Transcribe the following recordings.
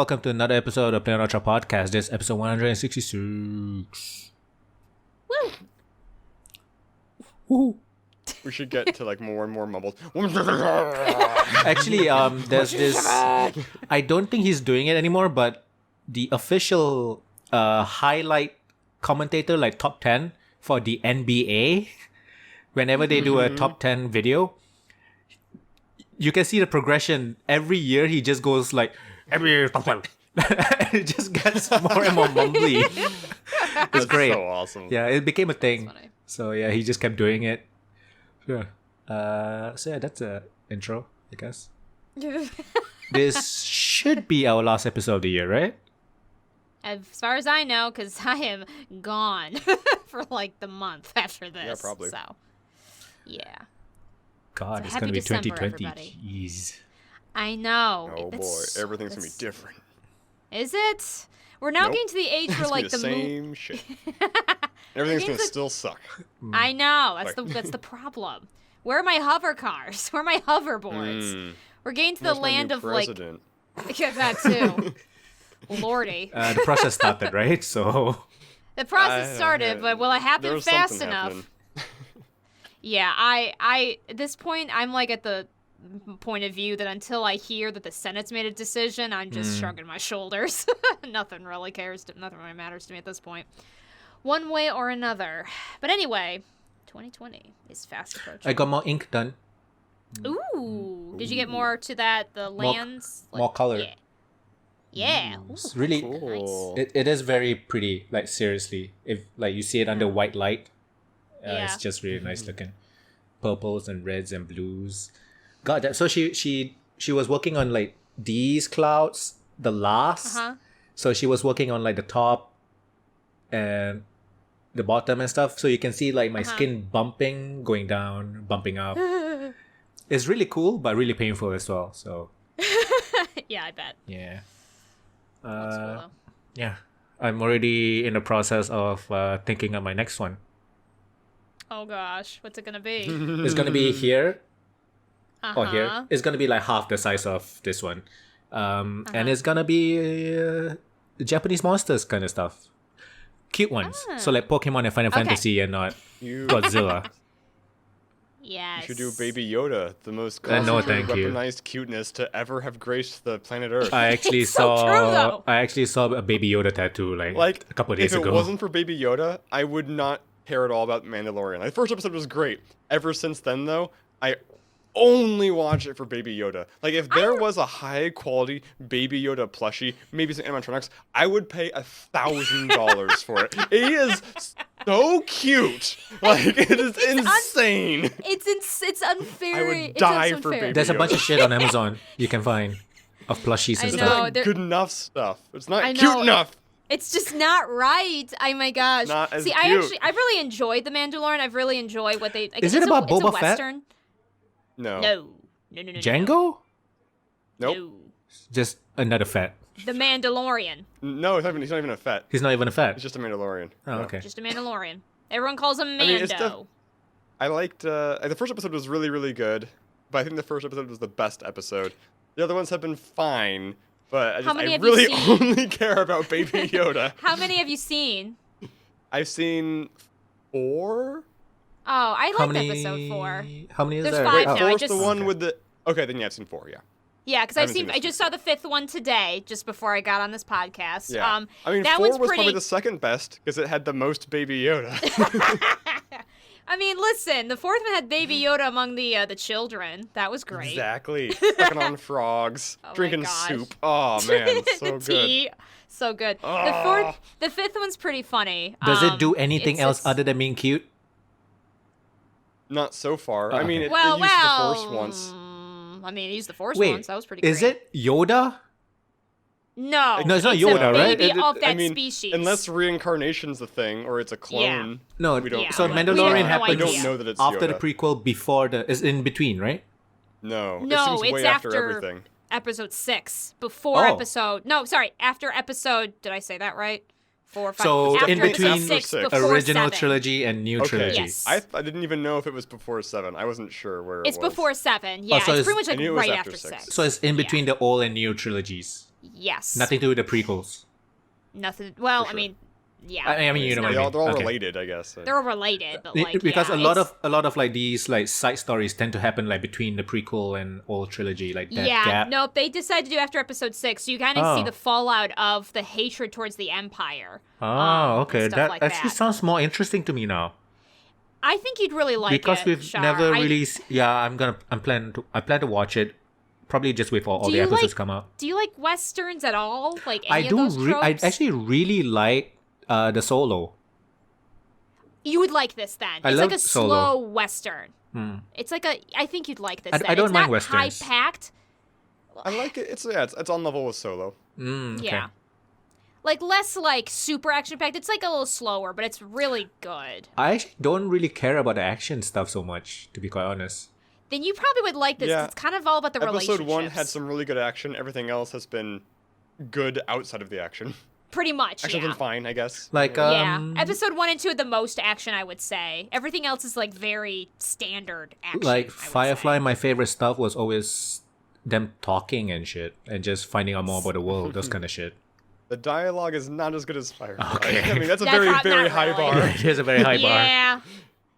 welcome to another episode of playonultra podcast. This is episode 166. Woo! Woo! We should get to like more and more mumbles. Actually, there's this. I don't think he's doing it anymore, but the official highlight commentator, like top 10 for the NBA, whenever they do a top 10 video, you can see the progression. Every year he just goes like, every year top 10. It just gets more and more mumbly. It's great. So awesome. Yeah, it became a thing. That's funny. So yeah, he just kept doing it. Sure. So yeah, that's a intro, I guess. This should be our last episode of the year, right? As far as I know, because I am gone for like the month after this. Yeah, probably. So, yeah. God, So it's happy gonna be December, 2020. everybody. Jeez. I know. Oh boy, everything's gonna be different. Is it? We're now Nope. getting to the age where It's like gonna the be the moon. same shit. Everything's gonna Games still suck. I know. That's Like- that's the problem. Where are my hover cars? Where are my hoverboards? We're getting to the Where's my land new of president? like. Yeah, that too. Lordy. The process started, right? So The process started, yeah, but will it there happen was fast something enough? happening. Yeah, I at this point I'm like at the point of view that until I hear that the Senate's made a decision, I'm just shrugging my shoulders. Nothing really matters to me at this point. One way or another. But anyway, 2020 is fast approaching. I got more ink done, Ooh, did you get more to that? The lands, more color. Yeah. Yeah. It's Ooh. really, Cool. it is very pretty. Like seriously, if like you see it under white light, Yeah. it's just really nice looking. Purples and reds and blues. God, so she was working on like these clouds, the last. Uh-huh. So she was working on like the top and the bottom and stuff. So you can see like my skin bumping, going down, bumping up. It's really cool, but really painful as well. So Yeah, I bet. yeah. That's cool, though. Yeah, I'm already in the process of thinking of my next one. Oh gosh, what's it gonna be? It's gonna be here Uh-huh. or here. It's gonna be like half the size of this one, and it's gonna be Japanese monsters kind of stuff, cute ones. So like Pokemon and Final Okay. Fantasy, and not You Godzilla. Yes. should do Baby Yoda, the most No, classically thank you. weaponized cuteness to ever have graced the planet Earth. I actually It's so true, though. I actually saw a Baby Yoda tattoo like a couple of days if ago. it wasn't for Baby Yoda, I would not care at all about Mandalorian. Like, the first episode was great. Ever since then, though, I only watch it for Baby Yoda. Like, if there was a high-quality Baby Yoda plushie, maybe some animatronics, I would pay $1,000 for it. He is so cute. Like, it is insane. It's unfair. I would it's die for unfair. Baby There's a bunch Yoda. of shit on Amazon you can find of plushies and I It's stuff. know. not there- good enough stuff. It's not I cute know. enough. It's just not right. Oh my gosh. Not as See, cute. I really enjoyed The Mandalorian. I've really enjoyed what they. Like, Is it it's about it's a Boba Fett? Western. No. No. Django? Nope. No. Just another fat. The Mandalorian. No, he's not even a Fett. He's not even a fat. It's just a Mandalorian. Oh, No. okay. Just a Mandalorian. Everyone calls him Mando. mean, it's I liked the first episode was really, really good, but I think the first episode was the best episode. The other ones have been fine, but How many I have you really seen? only care about Baby Yoda. How many have you seen? I've seen 4. Oh, I How liked many? episode 4. How many is There's there? 5 Wait, now, I 4's just- the one Okay. with the. Okay, then yeah, I've seen 4. Yeah. Yeah, because I haven't seen I this just saw the 5th one today, just before I got on this podcast. Yeah. I mean, that 4 one's was pretty. probably the second best because it had the most Baby Yoda. I mean, listen, the 4th one had Baby Yoda among the children. That was great. Exactly. Sucking on frogs, Oh my drinking gosh. soup. Oh man, so the good. tea, so good. Ah. The 5th one's pretty funny. Does it do anything it's- else it's- other than being cute? Not so far. Oh, I mean, okay. it Well, used the Force once. I mean, it used the Force Wait, once. That was pretty great. is it Yoda? No. No, it's not a Yoda, right? baby It- of that I mean, species. Unless reincarnation's a thing or it's a clone. No, We don't- so Yeah, Mandalorian we have no happens I don't idea. know that it's after Yoda. the prequel, before the is in between, right? No, No, it seems it's way after after- everything. episode 6. Before Oh. episode. No, sorry. After episode. Did I say that right? 4, 5. So after in episode between 6, Six. before Original 7. trilogy and new Okay. trilogy. Yes. I didn't even know if it was before 7. I wasn't sure where It's it was. before 7. Yeah, so it's it's- pretty much I like knew it was right after after 6. 6. So it's in Yeah. between the old and new trilogies. Yes. Nothing to do with the prequels. Nothing. Well, For I sure. mean, yeah. I mean, you know what I They're mean. all Okay. related, I guess. They're all related, but like Because yeah, a lot of like these like side stories tend to happen like between the prequel and old trilogy, like that gap. Nope. They decided to do after episode 6, so you kind of see Oh. the fallout of the hatred towards the Empire. Oh, and okay. stuff That like actually that. sounds more interesting to me now. I think you'd really like Because it. we've Shar. never really. Yeah, I plan to watch it. Probably just wait for all Do the you episodes like- come out. Do you like westerns at all? Like any I of do. those tropes? I actually really like the Solo. You would like this then. I It's love like a Solo. slow western. Hmm. It's like a. I think you'd like this. I then. don't it's mind not westerns. high packed. I like it. It's on level with Solo. Okay. Yeah. Like less like super action packed. It's like a little slower, but it's really good. I actually don't really care about the action stuff so much, to be quite honest. Then you probably would like this. 'cause Yeah. It's kind of all about the Episode 1 relationships. had some really good action. Everything else has been good outside of the action. Pretty much, Actually, yeah. been fine, I guess. Like Yeah. Episode 1 and 2 had the most action, I would say. Everything else is like very standard action. I like would Firefly, say. my favorite stuff was always them talking and shit, and just finding out more about the world, those kind of shit. The dialogue is not as good as Firefly. Okay. I mean, that's a That's very, not very high really. bar. It is a very high bar. Yeah.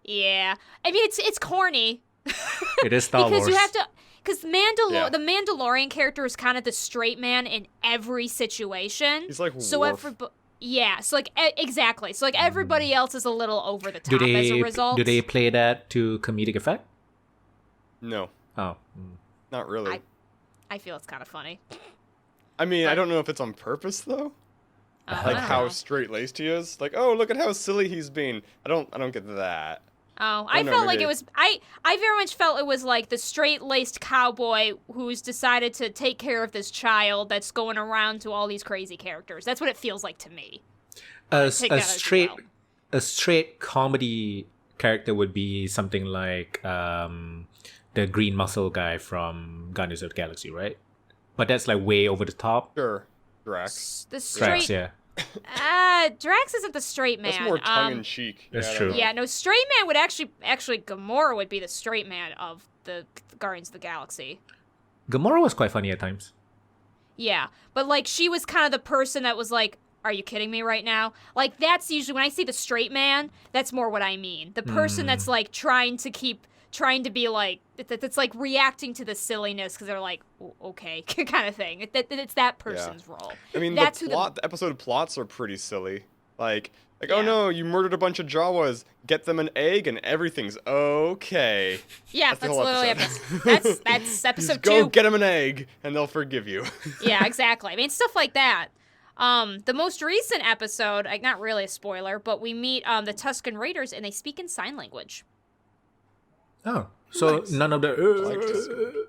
Yeah. I mean, it's corny. It is Star because Wars. you have to because Yeah. the Mandalorian character is kind of the straight man in every situation. He's like so Worf. yeah, so like exactly. So like everybody else is a little over the do top as a they result. do they play that to comedic effect? No, Oh, not really. I feel it's kind of funny. I mean, I don't know if it's on purpose though. I Like don't how know. straight laced he is. Like, oh, look at how silly he's being. I don't get that. Oh, I no, felt like maybe- it was I very much felt it was like the straight-laced cowboy who's decided to take care of this child that's going around to all these crazy characters. That's what it feels like to me. Take that as well. a straight comedy character would be something like the green muscle guy from Guardians of the Galaxy, right? But that's like way over the top. Sure, Drax. The Drax, straight yeah. Drax isn't the straight man. That's more tongue in cheek. That's I don't true. know. Yeah, no, straight man would actually Gamora would be the straight man of the Guardians of the Galaxy. Gamora was quite funny at times. Yeah, but like she was kind of the person that was like, "Are you kidding me right now?" Like that's usually when I see the straight man, that's more what I mean. The person that's like trying to be like that's like reacting to the silliness because they're like, okay, kind of thing. It's that person's role. I mean, That's the who plot, the episode plots are pretty silly. Like, Yeah. oh no, you murdered a bunch of Jawas. Get them an egg and everything's okay. Yeah, That's the that's whole literally episode. that's episode Just go 2. get them an egg and they'll forgive you. Yeah, exactly. I mean, stuff like that. The most recent episode, like not really a spoiler, but we meet the Tusken Raiders and they speak in sign language. Oh, so Nice. none of the. like to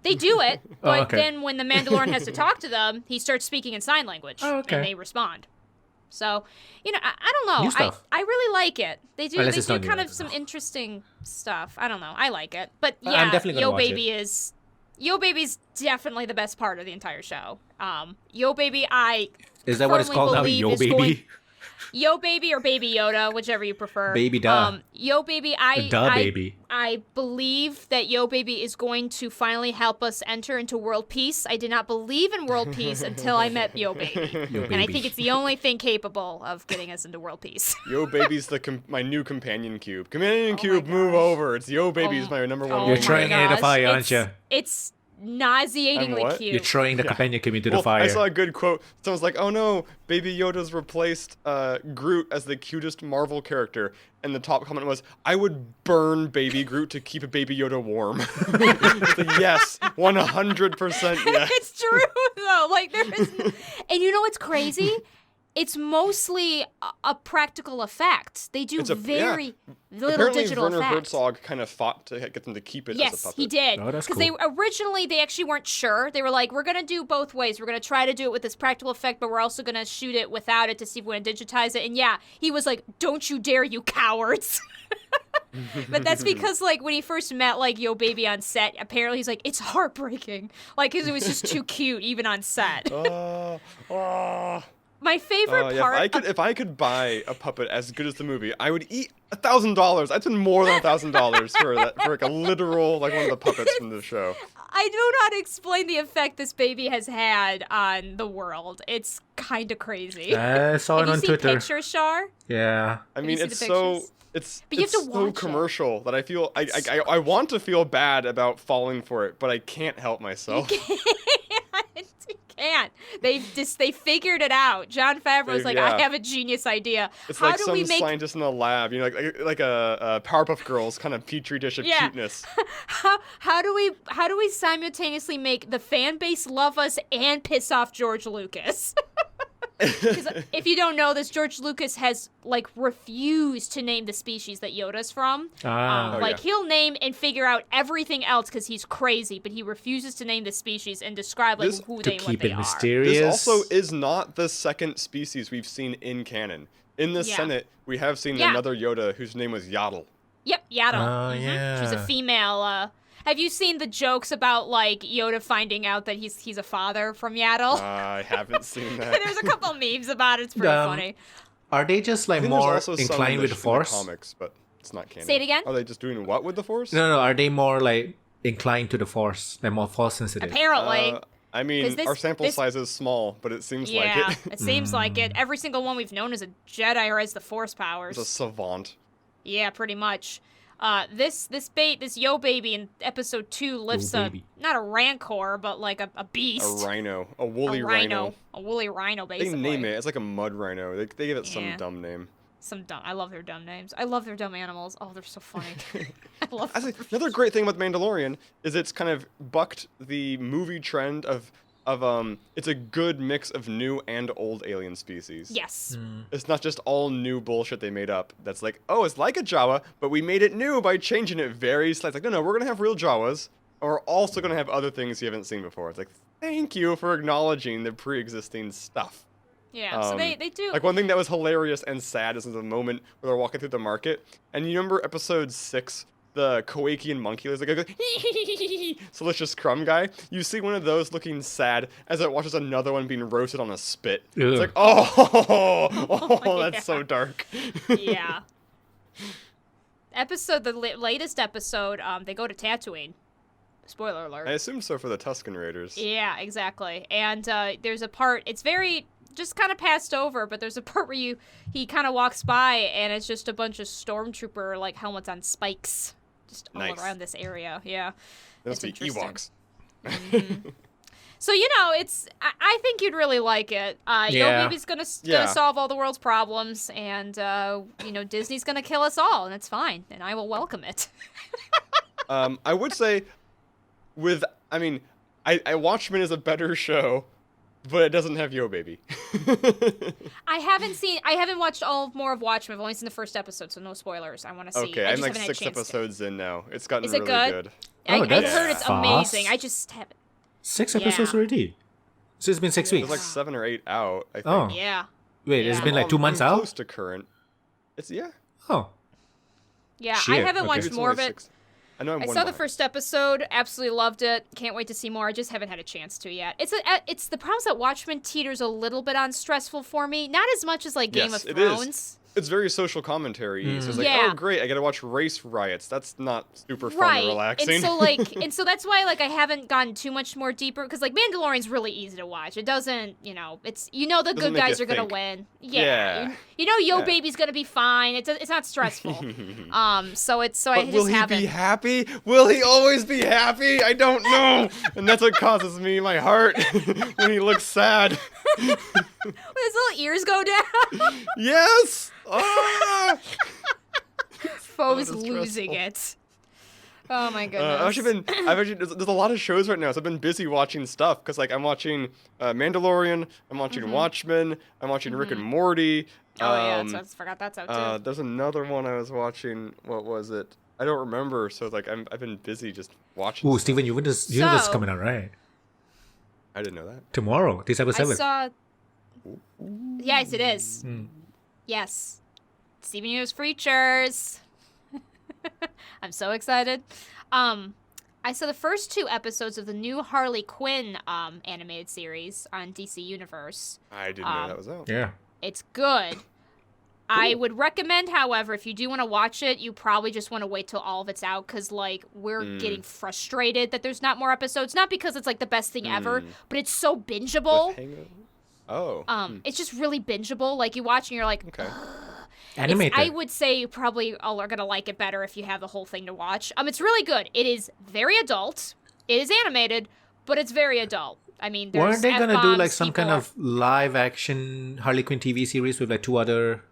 They do it, but okay. then when the Mandalorian has to talk to them, he starts speaking in sign language, Oh, okay. and they respond. So, I don't know. New stuff. I really like it. They do Unless they it's do not new, kind I of don't some know. interesting stuff. I don't know. I like it. But I'm yeah, definitely gonna Yo watch Baby Yo Baby's definitely the best part of the entire show. Yo Baby, I Is that what it's firmly called now? believe Yo is Baby? going- Yo Baby or Baby Yoda, whichever you prefer. Baby duh. Yo Baby, Baby. I believe that Yo Baby is going to finally help us enter into world peace. I did not believe in world peace until I met Yo Baby. Yo And I Baby. think it's the only thing capable of getting us into world peace. Yo Baby's my new companion cube. Companion my cube, move gosh. over. It's Yo Baby's my number one. Oh You're wing trying man. it in the gosh, fire, aren't you? It's nauseatingly what? cute. You're throwing the companion cube into the Well, fire. I saw a good quote. Someone's like, "Oh no, Baby Yoda's replaced Groot as the cutest Marvel character," and the top comment was, "I would burn Baby Groot to keep Baby Yoda warm." It's like, yes, 100% yes. It's true though. Like there is, and you know what's crazy? It's mostly a practical effect. They do It's a- very little Apparently, digital Werner effects. Herzog kind of fought to get them to keep it as a Yes, puppet. he did. Oh, that's Because they cool. originally they actually weren't sure. They were like, we're gonna do both ways. We're gonna try to do it with this practical effect, but we're also gonna shoot it without it to see if we want to digitize it. And yeah, he was like, "Don't you dare, you cowards!" But that's because like when he first met like Yo Baby on set, apparently he's like, it's heartbreaking, like because it was just too cute even on set. Oh, My favorite yeah, part. if I could buy a puppet as good as the movie, I would eat $1,000. I'd spend more than $1,000 for like a literal like one of the puppets from the show. I do not explain the effect this baby has had on the world. It's kind of crazy. I saw it Have on you seen Twitter. pictures, Shar? Yeah. I you mean, seen it's the so pictures? it's But you it's have to so watch it. commercial that I feel I want to feel bad about falling for it, but I can't help myself. You can't. They figured it out. John Favreau's like, Yeah. I have a genius idea. It's How like do some we make scientist in the lab, you know, like a Powerpuff Girls kind of petri dish of Yeah. cuteness. how do we simultaneously make the fan base love us and piss off George Lucas? Because if you don't know this, George Lucas has like refused to name the species that Yoda's from. Ah. Oh, Like yeah. he'll name and figure out everything else because he's crazy, but he refuses to name the species and describe like This- who To they and keep what they it are. mysterious. This also is not the second species we've seen in canon. In the Yeah. Senate, we have seen Yeah. another Yoda whose name was Yaddle. Yep, Yaddle. Oh, She was a yeah. female. Have you seen the jokes about like Yoda finding out that he's a father from Yaddle? I haven't seen that. There's a couple memes about it. It's pretty funny. Are they just I like think there's more also some inclined in with the, the in Force? comics, but it's not canon. Say it again? Are they just doing what with the Force? No. Are they more like inclined to the Force? They're more Force sensitive. Apparently. I mean, 'Cause our sample this- size is small, but it seems Yeah, like it. it seems like it. Every single one we've known is a Jedi or has the Force It's powers. a savant. Yeah, pretty much. This Yo baby in episode 2 lifts Yo a baby. not a rancor, but like a beast. A rhino. A woolly a rhino. A woolly rhino, They basically. name it. It's like a mud rhino. They give it Yeah. some dumb name. Some dumb. I love their dumb names. I love their dumb animals. Oh, they're so funny. I love. I think another great thing about Mandalorian is it's kind of bucked the movie trend of it's a good mix of new and old alien species. Yes. It's not just all new bullshit they made up. That's like, oh, it's like a Jawa, but we made it new by changing it very slightly. Like, no, we're gonna have real Jawas, and we're also gonna have other things you haven't seen before. It's like, thank you for acknowledging the pre-existing stuff. Yeah. So they do. Like one thing that was hilarious and sad is in the moment where they're walking through the market, and you remember episode 6, the Kowakian monkey, like a Delicious Crumb guy. You see one of those looking sad as it watches another one being roasted on a spit. Ugh. It's like, oh, Yeah. that's so dark. Yeah. The latest episode, they go to Tatooine. Spoiler alert. I assumed so for the Tusken Raiders. Yeah, exactly. And there's a part, it's very just kind of passed over, but there's a part where he kind of walks by and it's just a bunch of stormtrooper like helmets on spikes just all Nice. around this area. Yeah. Those It's be interesting. Ewoks. So, I think you'd really like it. Yo Yeah. Baby's gonna Yeah. solve all the world's problems, and, Disney's gonna kill us all, and it's fine, and I will welcome it. I would say I Watchmen is a better show, but it doesn't have Yo Baby. I haven't watched more of Watchmen. I've only seen the first episode, so no spoilers. I want to see. Okay, I I'm just like haven't had a 6 chance to. episodes in now. It's gotten Is it really good? good. Oh, I've that's heard it's fast. amazing. I just haven't. 6 episodes Yeah. already. So it's been 6 There's weeks. like 7 or 8 out, I think. Oh. Yeah. Wait, it's Yeah. been like 2 months I'm out? close to current. It's, yeah. Oh. Yeah, I Shit, haven't okay. watched It's more only of it. 6. I know I'm I one saw the behind. first episode, absolutely loved it. Can't wait to see more. I just haven't had a chance to yet. It's the problem is that Watchmen teeters a little bit on stressful for me. Not as much as like Game Yes, of it is. Thrones. It's very social commentary. So it's like, Yeah. oh great, I gotta watch race riots. That's not super fun Right. or relaxing. And so that's why I haven't gotten too much more deeper because Mandalorian's really easy to watch. It doesn't, it's the Doesn't good make guys you are gonna think. win. Yeah. Yo Yeah. Baby's gonna be fine. It's not stressful. So I But will just he haven't. be happy? Will he always be happy? I don't know. And that's what causes me my heart when he looks sad. His little ears go down. Yes. Ah! Foe's that's losing stressful. it. Oh my goodness. I've actually there's a lot of shows right now, so I've been busy watching stuff because I'm watching Mandalorian, I'm watching Watchmen, I'm watching Rick and Morty. Oh yeah, I forgot that's out too. There's another one I was watching. What was it? I don't remember. So I've been busy just watching. Ooh, Steven Universe is So- coming out, right? I didn't know that. Tomorrow, December I 7th. saw. Yes, it is. Yes, Steven Universe Features. I'm so excited. I saw the first 2 episodes of the new Harley Quinn animated series on DC Universe. I didn't know that was out. Yeah. It's good. I would recommend, however, if you do want to watch it, you probably just want to wait till all of it's out because, like, we're getting frustrated that there's not more episodes. Not because it's, like, the best thing ever, but it's so bingeable. It's just really bingeable. Like, you watch and you're like, okay. Animated. I would say you probably all are going to like it better if you have the whole thing to watch. It's really good. It is very adult. It is animated, but it's very adult. I mean, there's weren't they going to do, F-bombs, like, some kind of live-action Harley Quinn TV series with, like, 2 other...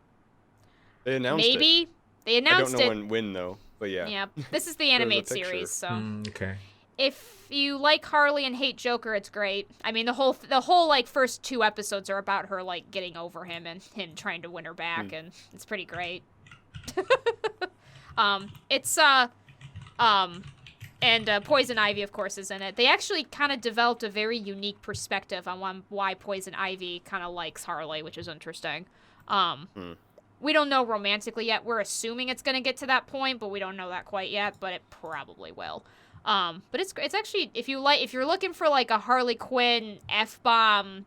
They announced Maybe. They announced it. I don't know when though, but yeah. Yeah, this is the animated series, so... okay. If you like Harley and hate Joker, it's great. I mean, the whole like first 2 episodes are about her like getting over him and him trying to win her back, and it's pretty great. And Poison Ivy, of course, is in it. They actually kind of developed a very unique perspective on why Poison Ivy kind of likes Harley, which is interesting. We don't know romantically yet. We're assuming it's going to get to that point, but we don't know that quite yet. But it probably will. But it's actually if you're looking for like a Harley Quinn F-bomb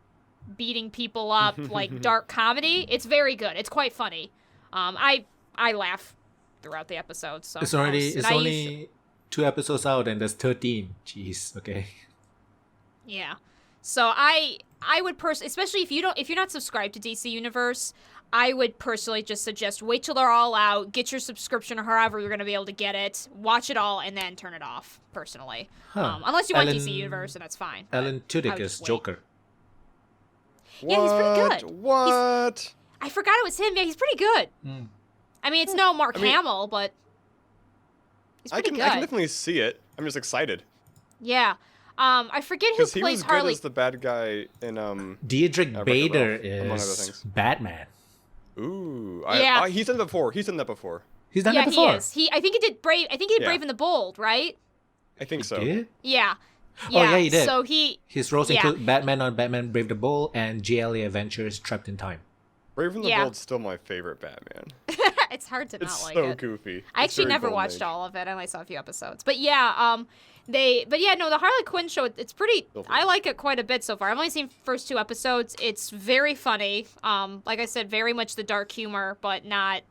beating people up like dark comedy, it's very good. It's quite funny. I laugh throughout the episodes. So it's only 2 episodes out and there's 13. Jeez. Okay. Yeah. So I would especially if you're not subscribed to DC Universe, I would personally just suggest wait till they're all out, get your subscription or however you're going to be able to get it, watch it all, and then turn it off, personally. Unless you want DC Universe, and that's fine. Alan Tudyk is Joker. Yeah, he's pretty good. What? I forgot it was him. Yeah, he's pretty good. I mean, it's no Mark Hamill, but he's pretty good. I can definitely see it. I'm just excited. Yeah. I forget who plays Harley. He was good as the bad guy in Diedrich Bader is Batman. Ooh, yeah. He's done that before. He's done that before. He's done that before. Yeah, he is. I think he did Brave. I think he did Brave and the Bold, right? I think so. Did? Yeah. Oh yeah, he did. So his roles include Batman on Batman Brave the Bold and GLA Adventures Trapped in Time. Brave and the Bold's still my favorite Batman. It's hard to not like it. It's so goofy. I actually never watched all of it. I only saw a few episodes. But yeah, the Harley Quinn show, it's pretty, I like it quite a bit so far. I've only seen first 2 episodes. It's very funny. Like I said, very much the dark humor, but not,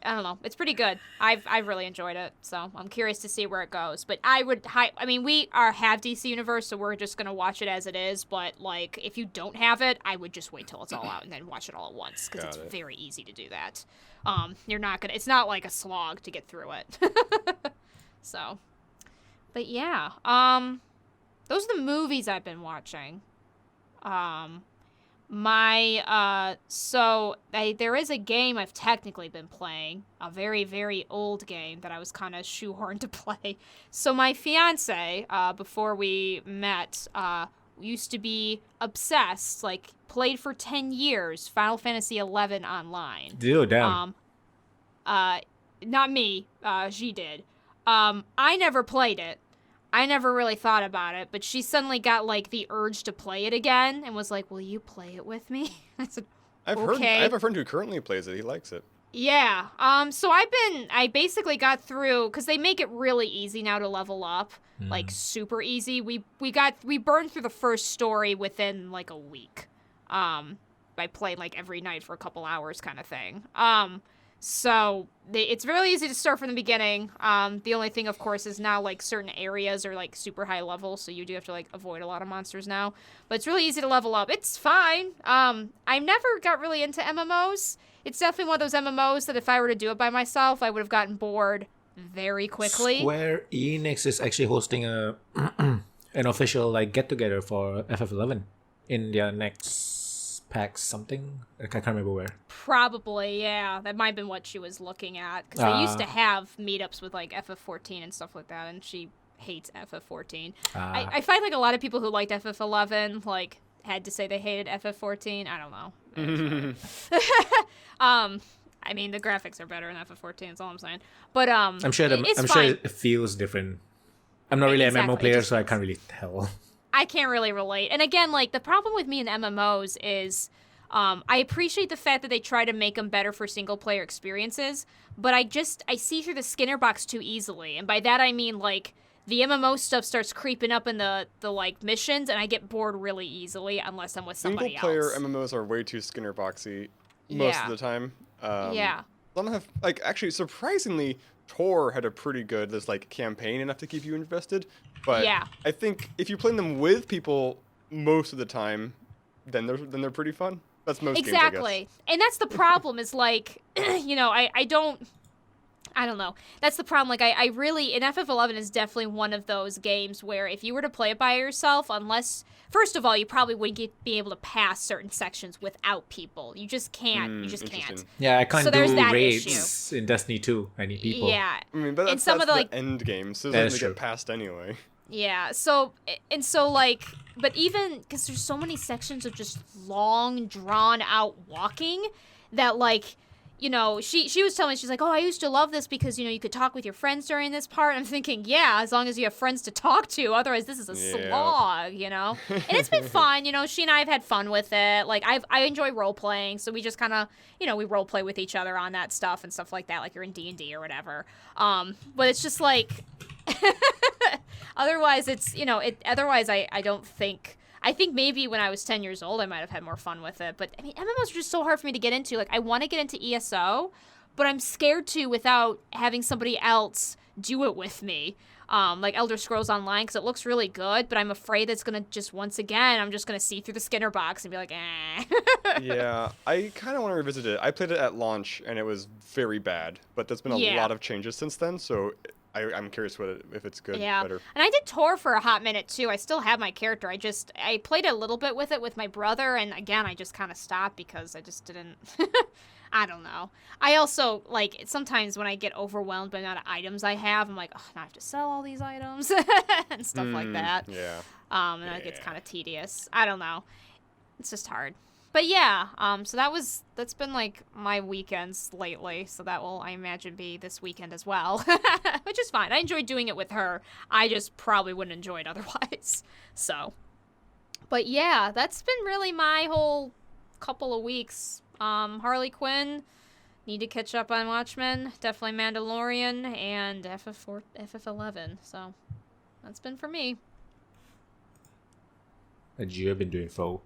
I don't know. It's pretty good. I've really enjoyed it. So I'm curious to see where it goes. But we have DC Universe, so we're just going to watch it as it is. But like, if you don't have it, I would just wait till it's all out and then watch it all at once. Because it's very easy to do that. It's not like a slog to get through it. So, but yeah, those are the movies I've been watching. There is a game I've technically been playing, a very, very old game that I was kind of shoehorned to play. So my fiance, before we met, used to be obsessed, like played for 10 years, Final Fantasy XI online. Dude, damn. Not me, she did. I never played it. I never really thought about it, but she suddenly got like the urge to play it again and was like, "Will you play it with me?" I said, "Okay." I have a friend who currently plays it. He likes it. Yeah. So I basically got through because they make it really easy now to level up, like super easy. We burned through the first story within like a week. By playing like every night for a couple hours, kind of thing. So it's really easy to start from the beginning. The only thing, of course, is now like certain areas are like super high level, so you do have to like avoid a lot of monsters now. But it's really easy to level up. It's fine. I never got really into MMOs. It's definitely one of those MMOs that if I were to do it by myself, I would have gotten bored very quickly. Square Enix is actually hosting an official like get together for FF11 in their next PAX something. I can't remember where. Probably, yeah. That might have been what she was looking at. Because they used to have meetups with like FF14 and stuff like that, and she hates FF14. I find like a lot of people who liked FF11 like had to say they hated FF14. I don't know. I mean, the graphics are better in FF14. That's all I'm saying. But I'm sure it feels different. I'm not really an MMO player, so I can't really tell. I can't really relate. And again, like the problem with me in MMOs is I appreciate the fact that they try to make them better for single player experiences, but I see through the Skinner box too easily. And by that I mean like the MMO stuff starts creeping up in the like missions, and I get bored really easily unless I'm with somebody else. Single player MMOs are way too Skinner boxy. most of the time. Yeah. Some have, like, actually, surprisingly, Tor had a pretty good, this, like, campaign enough to keep you invested. But Yeah. I think if you play them with people most of the time, then they're pretty fun. That's most games, I guess. Exactly. And that's the problem is, like, I don't know. That's the problem. Like, I really, and FF11 is definitely one of those games where if you were to play it by yourself, unless, first of all, you probably wouldn't be able to pass certain sections without people. You just can't. You just can't. Yeah, I can't So there's do that raids in Destiny 2. I need people. Yeah. I mean, but that's, And some that's of the, the end game, so That they is true. get passed anyway. Yeah, so like, but even, because there's so many sections of just long, drawn-out walking that, like, she was telling me, she's like, oh, I used to love this because, you could talk with your friends during this part. And I'm thinking, yeah, as long as you have friends to talk to, otherwise this is a slog, And it's been fun, she and I have had fun with it. Like, I enjoy role-playing, so we just kind of, we role-play with each other on that stuff and stuff like that, like you're in D&D or whatever. But it's just like... Otherwise, it's, otherwise I don't think, I think maybe when I was 10 years old, I might have had more fun with it. But, I mean, MMOs are just so hard for me to get into. Like, I want to get into ESO, but I'm scared to without having somebody else do it with me. Like Elder Scrolls Online, because it looks really good, but I'm afraid it's going to just, once again, I'm just going to see through the Skinner box and be like, eh. Yeah, I kind of want to revisit it. I played it at launch, and it was very bad. But there's been a lot of changes since then, so... I'm curious if it's good, better. And I did Tor for a hot minute, too. I still have my character. I played a little bit with it with my brother, and again, I just kind of stopped because I just didn't... I don't know. I also, like, sometimes when I get overwhelmed by the amount of items I have, I'm like, oh, now I have to sell all these items and stuff like that. Yeah. And that gets kind of tedious. I don't know. It's just hard. But yeah, so that's been like my weekends lately. So that will, I imagine, be this weekend as well, which is fine. I enjoy doing it with her. I just probably wouldn't enjoy it otherwise. So, but yeah, that's been really my whole couple of weeks. Harley Quinn, need to catch up on Watchmen, definitely Mandalorian, and FF11. So that's been for me. What you have been doing, Foe?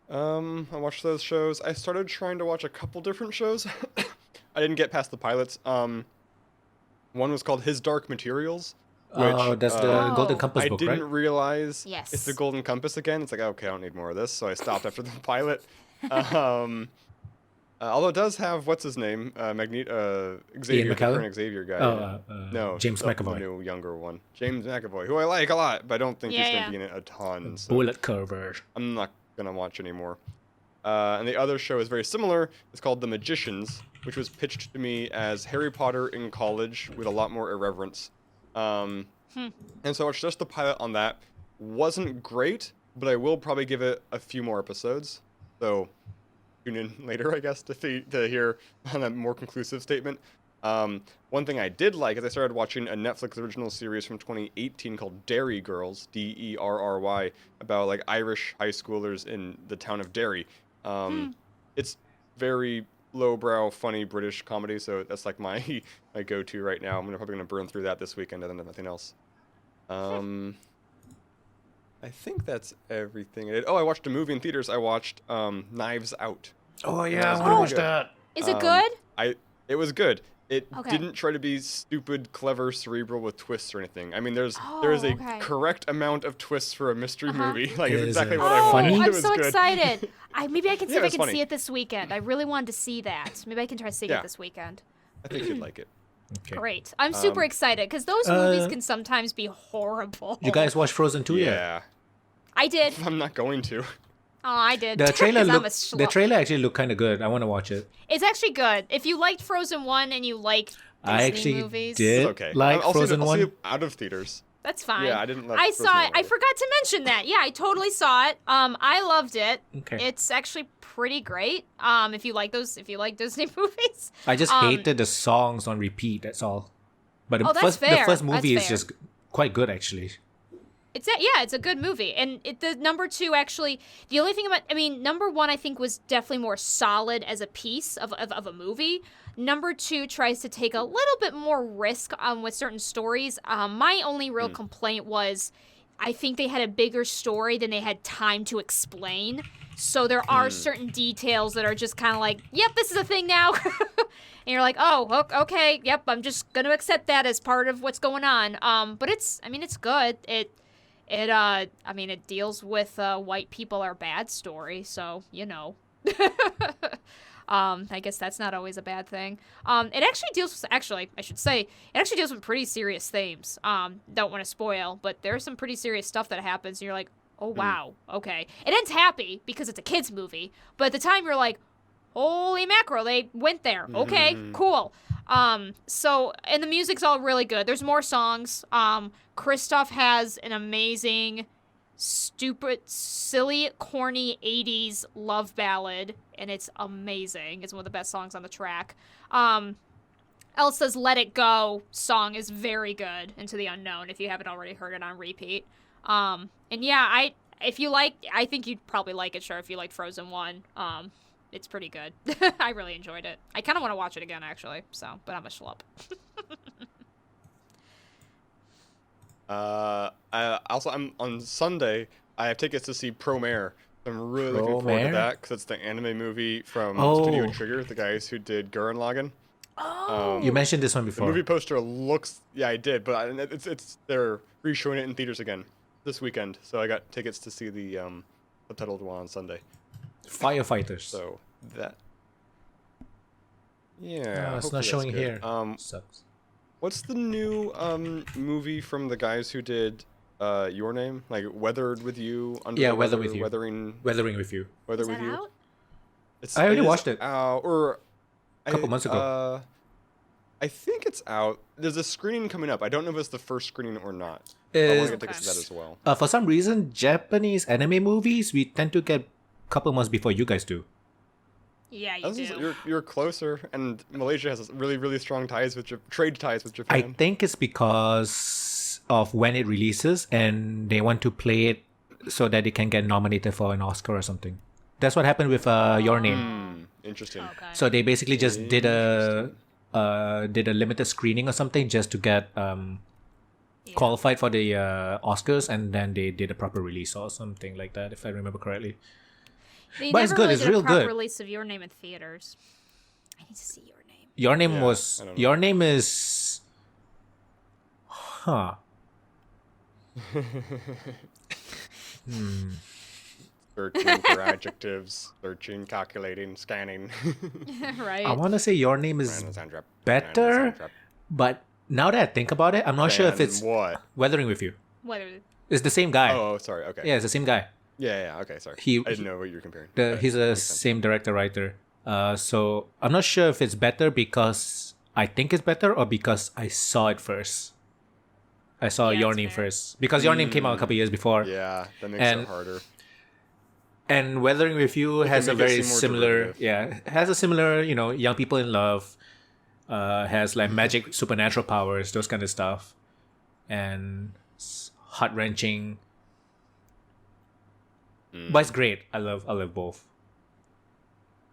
I watched those shows. I started trying to watch a couple different shows. I didn't get past the pilots. One was called His Dark Materials. Which, that's the Golden Compass I book, right? didn't realize Yes. it's the Golden Compass again. It's like, okay, I don't need more of this, so I stopped after the pilot. Although it does have, what's his name? Xavier, the current Xavier guy. No, James McAvoy. The new, younger one. James McAvoy, who I like a lot, but I don't think he's going to be in it a ton. So Bullet Cover. I'm not going to watch anymore. And the other show is very similar. It's called The Magicians, which was pitched to me as Harry Potter in college with a lot more irreverence. And so I watched just the pilot on that. Wasn't great, but I will probably give it a few more episodes. So tune in later, I guess, to hear on a more conclusive statement. One thing I did like is I started watching a Netflix original series from 2018 called Derry Girls, Derry, about like Irish high schoolers in the town of Derry. It's very lowbrow, funny British comedy, so that's like my go-to right now. I'm probably gonna burn through that this weekend and then nothing else. I think that's everything I did. Oh, I watched a movie in theaters. I watched Knives Out. Oh yeah, I want to watch that. Is it good? It was good. It Okay. didn't try to be stupid, clever, cerebral with twists or anything. I mean, there is a correct amount of twists for a mystery movie. Like, it's exactly what I wanted. funny? It I'm was so good. excited. Maybe I can see Yeah, if I it's can funny. see it this weekend. I really wanted to see that. Maybe I can try to see it this weekend. I think you'd like it. Okay. Great. I'm super excited because those movies can sometimes be horrible. You guys watch Frozen 2 yet? Yeah. I did. I'm not going to. Oh, I did. The trailer 'Cause I'm a look, schluck. the trailer actually looked kind of good. I want to watch it. It's actually good. If you liked Frozen 1 and you liked Disney I actually movies, did It's okay. like I'll Frozen see 1. it out of theaters. that's fine. Yeah, I didn't love I Frozen saw 1 it. I either. forgot to mention that. Yeah, I totally saw it. I loved it. Okay. It's actually pretty great. If you like Disney movies. I just hated the songs on repeat. That's all. But the Oh, that's first fair. movie That's is fair. just quite good actually. It's a good movie. And the number 2 actually, the only thing number 1 I think was definitely more solid as a piece of a movie. Number 2 tries to take a little bit more risk with certain stories. My only real complaint was I think they had a bigger story than they had time to explain. So there are certain details that are just kind of like, yep, this is a thing now. And you're like, oh, okay, yep, I'm just going to accept that as part of what's going on. But it's good. It deals with white people are bad story, so, I guess that's not always a bad thing. It actually deals with pretty serious themes. Don't want to spoil, but there's some pretty serious stuff that happens, and you're like, oh, wow, okay. It ends happy because it's a kid's movie, but at the time you're like, holy mackerel, they went there. Okay, cool. So, and the music's all really good. There's more songs. Christoph has an amazing, stupid, silly, corny 80s love ballad, and it's amazing. It's one of the best songs on the track. Elsa's Let It Go song is very good, Into the Unknown, if you haven't already heard it on repeat. And yeah, I think you'd probably like it, sure, if you like Frozen 1. It's pretty good. I really enjoyed it. I kind of want to watch it again, actually, but I'm a schlup. I'm on Sunday. I have tickets to see Promare. I'm really looking forward to that because it's the anime movie from Studio Trigger, the guys who did Gurren Lagann. Oh, You mentioned this one before. The movie poster looks, yeah, I did, but they're re-showing it in theaters again this weekend. So I got tickets to see the subtitled one on Sunday. Firefighters. So that, yeah, it's not showing here. Sucks. What's the new movie from the guys who did Your Name? Like Weathered with You? Weather with You. Weathering with You. Weather is with that You. out? I already watched it. A couple months ago. I think it's out. There's a screening coming up. I don't know if it's the first screening or not. I want to get tickets to that as well. For some reason, Japanese anime movies, we tend to get a couple months before you guys do. Yeah, you do. You're closer, and Malaysia has really, really strong trade ties with Japan. I think it's because of when it releases, and they want to play it so that it can get nominated for an Oscar or something. That's what happened with Your Name. Interesting. Okay. So they basically just did a limited screening or something just to get qualified for the Oscars, and then they did a proper release or something like that, if I remember correctly. They But never it's good. really It's did real a proper good. release of Your Name in theaters. I need to see Your Name. Your Name Yeah, was... I don't know. Your Name is... Huh. Searching for adjectives, searching, calculating, scanning. Right? I want to say Your Name is better, but now that I think about it, I'm not sure if it's what? Weathering with You. Whether It's the same guy. Oh, sorry. Okay. Yeah, it's the same guy. Yeah. Okay. Sorry. He- I didn't know what you were comparing. He's the Makes sense. same director, writer. So I'm not sure if it's better because I think it's better or because I saw it first. I saw Yeah, Your that's Name fair. first because Your Name came out a couple years before. Yeah, that makes And- it harder. And Weathering with You has a make it very seem more similar, derivative. has a similar, young people in love, has like magic, supernatural powers, those kind of stuff, and heart wrenching. But it's great. I love both.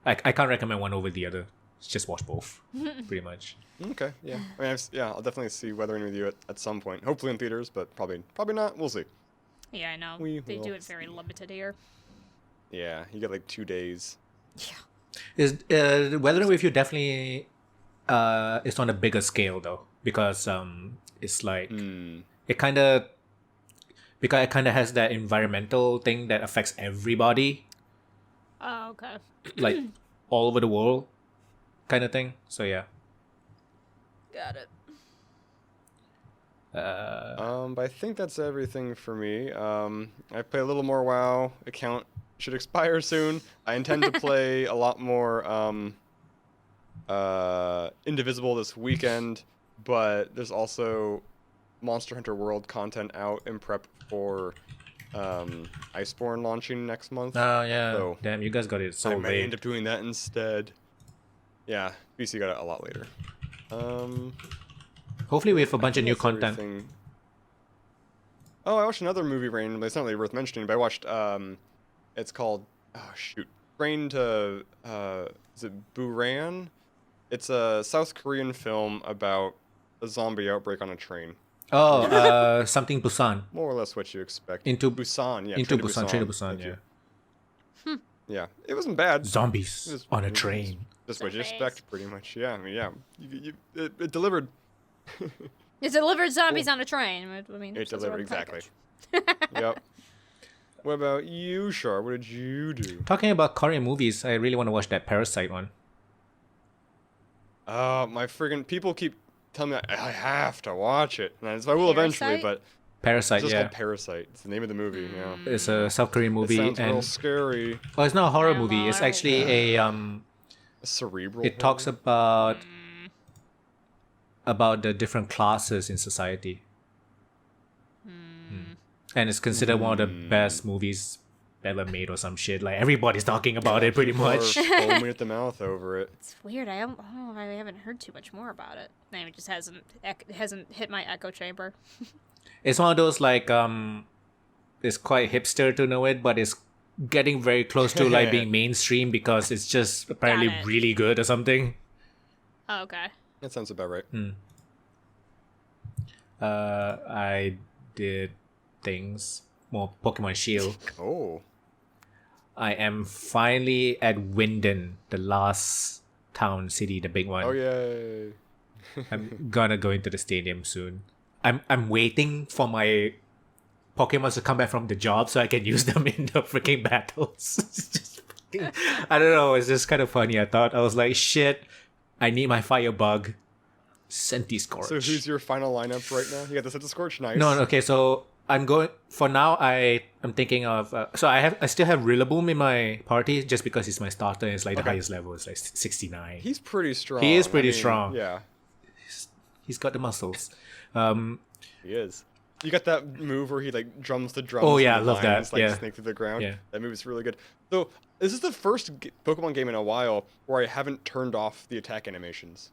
I can't recommend one over the other. Just watch both, pretty much. Okay. Yeah. I mean, I'll definitely see Weathering with You at some point. Hopefully in theaters, but probably not. We'll see. Yeah, I know. We They do will it very limited here. Yeah, you get like 2 days. Yeah. Is Weathering with You definitely it's on a bigger scale though, because it's like it kind of has that environmental thing that affects everybody, Oh, okay. like all over the world, kind of thing. So yeah. Got it. But I think that's everything for me. I play a little more WoW. Account should expire soon. I intend to play a lot more Indivisible this weekend, but there's also Monster Hunter World content out in prep for Iceborne launching next month. Oh yeah. So Damn, you guys got it I so may late. end up doing that instead. Yeah, BC got it a lot later. Hopefully we have a bunch of think new that's content. everything. Oh, I watched another movie randomly. It's not really worth mentioning, but I watched it's called Train to is it Buran? It's a South Korean film about a zombie outbreak on a train. Something Busan. More or less what you expect. Into Busan, yeah. Into Busan, Train to Busan, Thank yeah. you. Yeah, it wasn't bad. Zombies It was- on a it was train. Just what you Zombies. expect, pretty much. Yeah, I mean, yeah. It delivered. It delivered zombies on a train. I mean, It that's a delivered, work exactly. package. Yep. What about you, Shar? What did you do? Talking about Korean movies, I really want to watch that Parasite one. My friggin' people keep telling me I have to watch it. And I will eventually, Parasite? but Parasite, it's just yeah. called Parasite. It's the name of the movie, yeah. It's a South Korean movie, It sounds real and scary. it's not a horror Yeah, movie. It's well, actually a Cerebral. It talks about the different classes in society. And it's considered one of the best movies ever made or some shit. Like everybody's talking about it pretty People are much. foaming at the mouth over it. It's weird. I don't know if I haven't heard too much more about it. Maybe it just hasn't hit my echo chamber. It's one of those like it's quite hipster to know it, but it's getting very close to like being mainstream because it's just apparently Got it. really good or something. Oh, okay. That sounds about right. I did things more Pokemon Shield. Oh. I am finally at Winden, the last town city, the big one. Oh, yay. I'm gonna go into the stadium soon. I'm waiting for my Pokemon to come back from the job so I can use them in the freaking battles. It's just fucking, I don't know, it's just kind of funny. I was like, shit, I need my Firebug. Senti Scorch. So who's your final lineup right now? You got the Senti Scorch? Nice. No, okay, so I'm going for now. I'm thinking of so I still have Rillaboom in my party just because he's my starter. And it's like the Okay. highest level. It's like 69. He's pretty strong. He is pretty I mean, strong. Yeah, He's got the muscles. he is. You got that move where he like drums the drums. Oh, yeah, and I love that, lines, like yeah. snake through the ground. Yeah. That move is really good. So this is the first Pokemon game in a while where I haven't turned off the attack animations.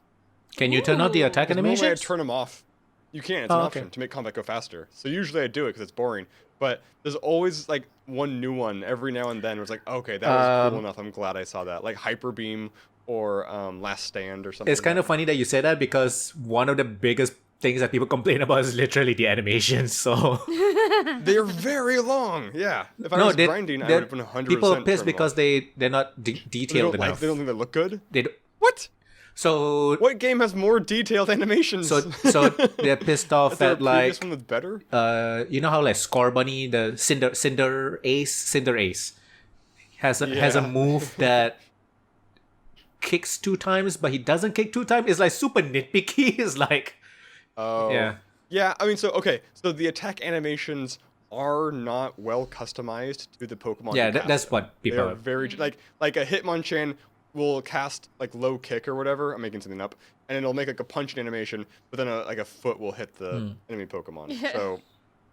Can you turn off the attack 'Cause normally I animations? turn them off. You can. It's Oh, an okay. option to make combat go faster. So usually I do it because it's boring. But there's always like one new one every now and then where it's like, okay, that was cool enough. I'm glad I saw that. Like Hyper Beam or Last Stand or something. It's kind of funny that you say that because one of the biggest things that people complain about is literally the animations. So They're very long. Yeah. If I was grinding, I would have been 100%. people are pissed turn them because off. they're not they detailed don't like. enough. They don't think they look good. They don't- What? so What game has more detailed animations? so they're pissed off Is there a at like previous one with better? you know how like Scorbunny, the Cinder Ace has a move that kicks 2 times, but he doesn't kick 2 times. It's like super nitpicky. It's like Oh. yeah. Yeah, I mean, so the attack animations are not well customized to the Pokemon. Yeah, you cast that's them. what They people are very like a Hitmonchan will cast like low kick or whatever. I'm making something up, and it'll make like a punching animation, but then a foot will hit the enemy Pokemon. So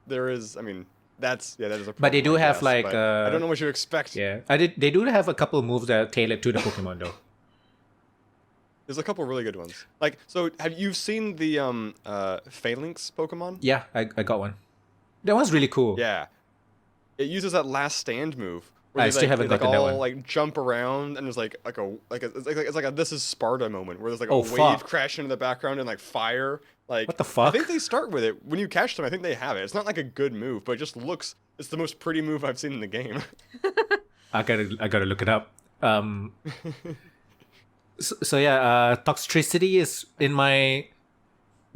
there is, I mean, that is a problem. But they do I have, guess, like, but I don't know what you expect. Yeah, they do have a couple of moves that are tailored to the Pokemon though. There's a couple really good ones. Like, so have you seen the Phalanx Pokemon? Yeah, I got one. That one's really cool. Yeah. It uses that Last Stand move. I They, still like, haven't they, gotten that all, one. like jump around and there's it's like a This Is Sparta moment where there's like Oh, a wave fuck. crashing in the background and like fire. Like What the fuck? I think they start with it when you catch them. I think they have it. It's not like a good move, but it just looks. It's the most pretty move I've seen in the game. I gotta look it up. So yeah, Toxtricity is in my.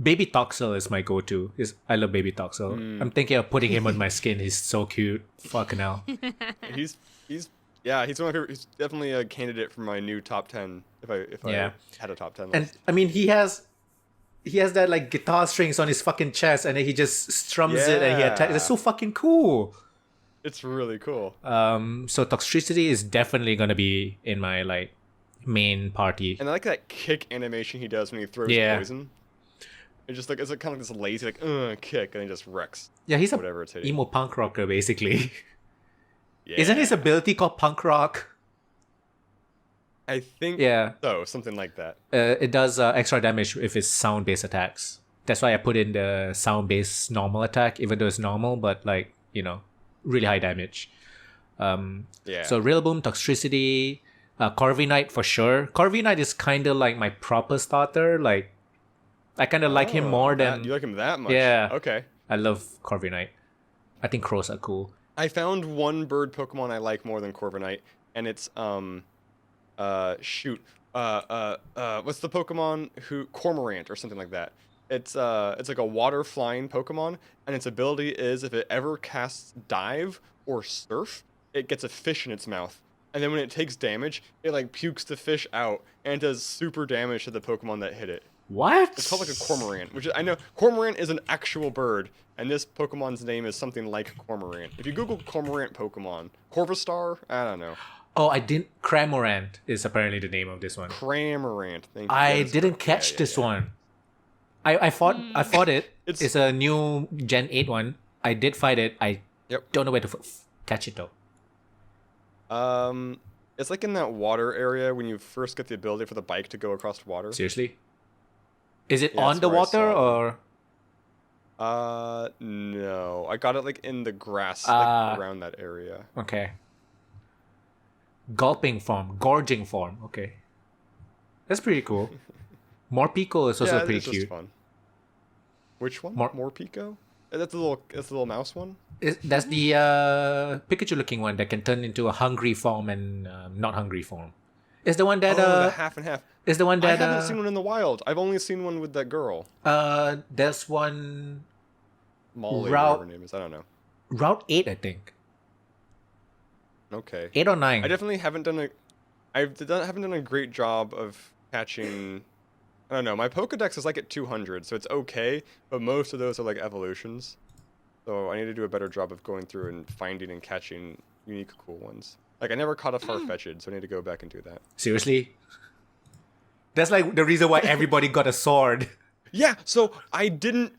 Baby Toxel is my go-to. I love Baby Toxel. I'm thinking of putting him on my skin. He's so cute. Fucking hell. he's one of my favorite. He's definitely a candidate for my new top 10 if Yeah. I had a top 10 list. And I mean, he has that like guitar strings on his fucking chest, and then he just strums it and he attacks. Yeah. It's so fucking cool. It's really cool. So Toxtricity is definitely gonna be in my like main party. And I like that kick animation he does when he throws Yeah. poison. It's just like it's like kind of like this lazy like kick and he just wrecks Yeah, he's a whatever it's hitting. emo punk rocker basically. Yeah. Isn't his ability called punk rock? I think Yeah. so, something like that. It does extra damage if it's sound-based attacks. That's why I put in the sound-based normal attack, even though it's normal, but like, really high damage. Yeah. So Rillaboom, Toxtricity, Corviknight for sure. Corviknight is kind of like my proper starter. Like, I kind of like him more than... You like him that much? Yeah. Okay. I love Corviknight. I think crows are cool. I found one bird Pokemon I like more than Corviknight, and it's what's the Pokemon who Cormorant or something like that. It's like a water flying Pokemon, and its ability is if it ever casts Dive or Surf, it gets a fish in its mouth. And then when it takes damage, it like pukes the fish out and does super damage to the Pokemon that hit it. What? It's called like a Cormorant, which I know Cormorant is an actual bird, and this Pokemon's name is something like Cormorant. If you Google Cormorant Pokemon, Corvistar, I don't know. Oh, I didn't. Cramorant is apparently the name of this one. Cramorant. Thank you. I didn't catch this one. I fought it. It's a new Gen 8 one. I did fight it. I don't know where to catch it though. It's like in that water area when you first get the ability for the bike to go across water. Seriously? Is it on the water or? No. I got it like in the grass like, around that area. Okay. Gulping form, gorging form. Okay, that's pretty cool. Morpeko is also pretty cute. Fun. Which one? Morpeko? That's the little mouse one. That's the Pikachu-looking one that can turn into a hungry form and not hungry form. It's the one that the half and half. Is the one that I haven't seen one in the wild. I've only seen one with that girl. There's one. Molly, whatever her name is. I don't know. Route 8, I think. Okay. 8 or 9. I definitely haven't done a great job of catching. I don't know. My Pokedex is like at 200, so it's okay. But most of those are like evolutions. So I need to do a better job of going through and finding and catching unique, cool ones. Like I never caught a Farfetch'd, so I need to go back and do that. Seriously? That's like the reason why everybody got a sword. Yeah. So I didn't.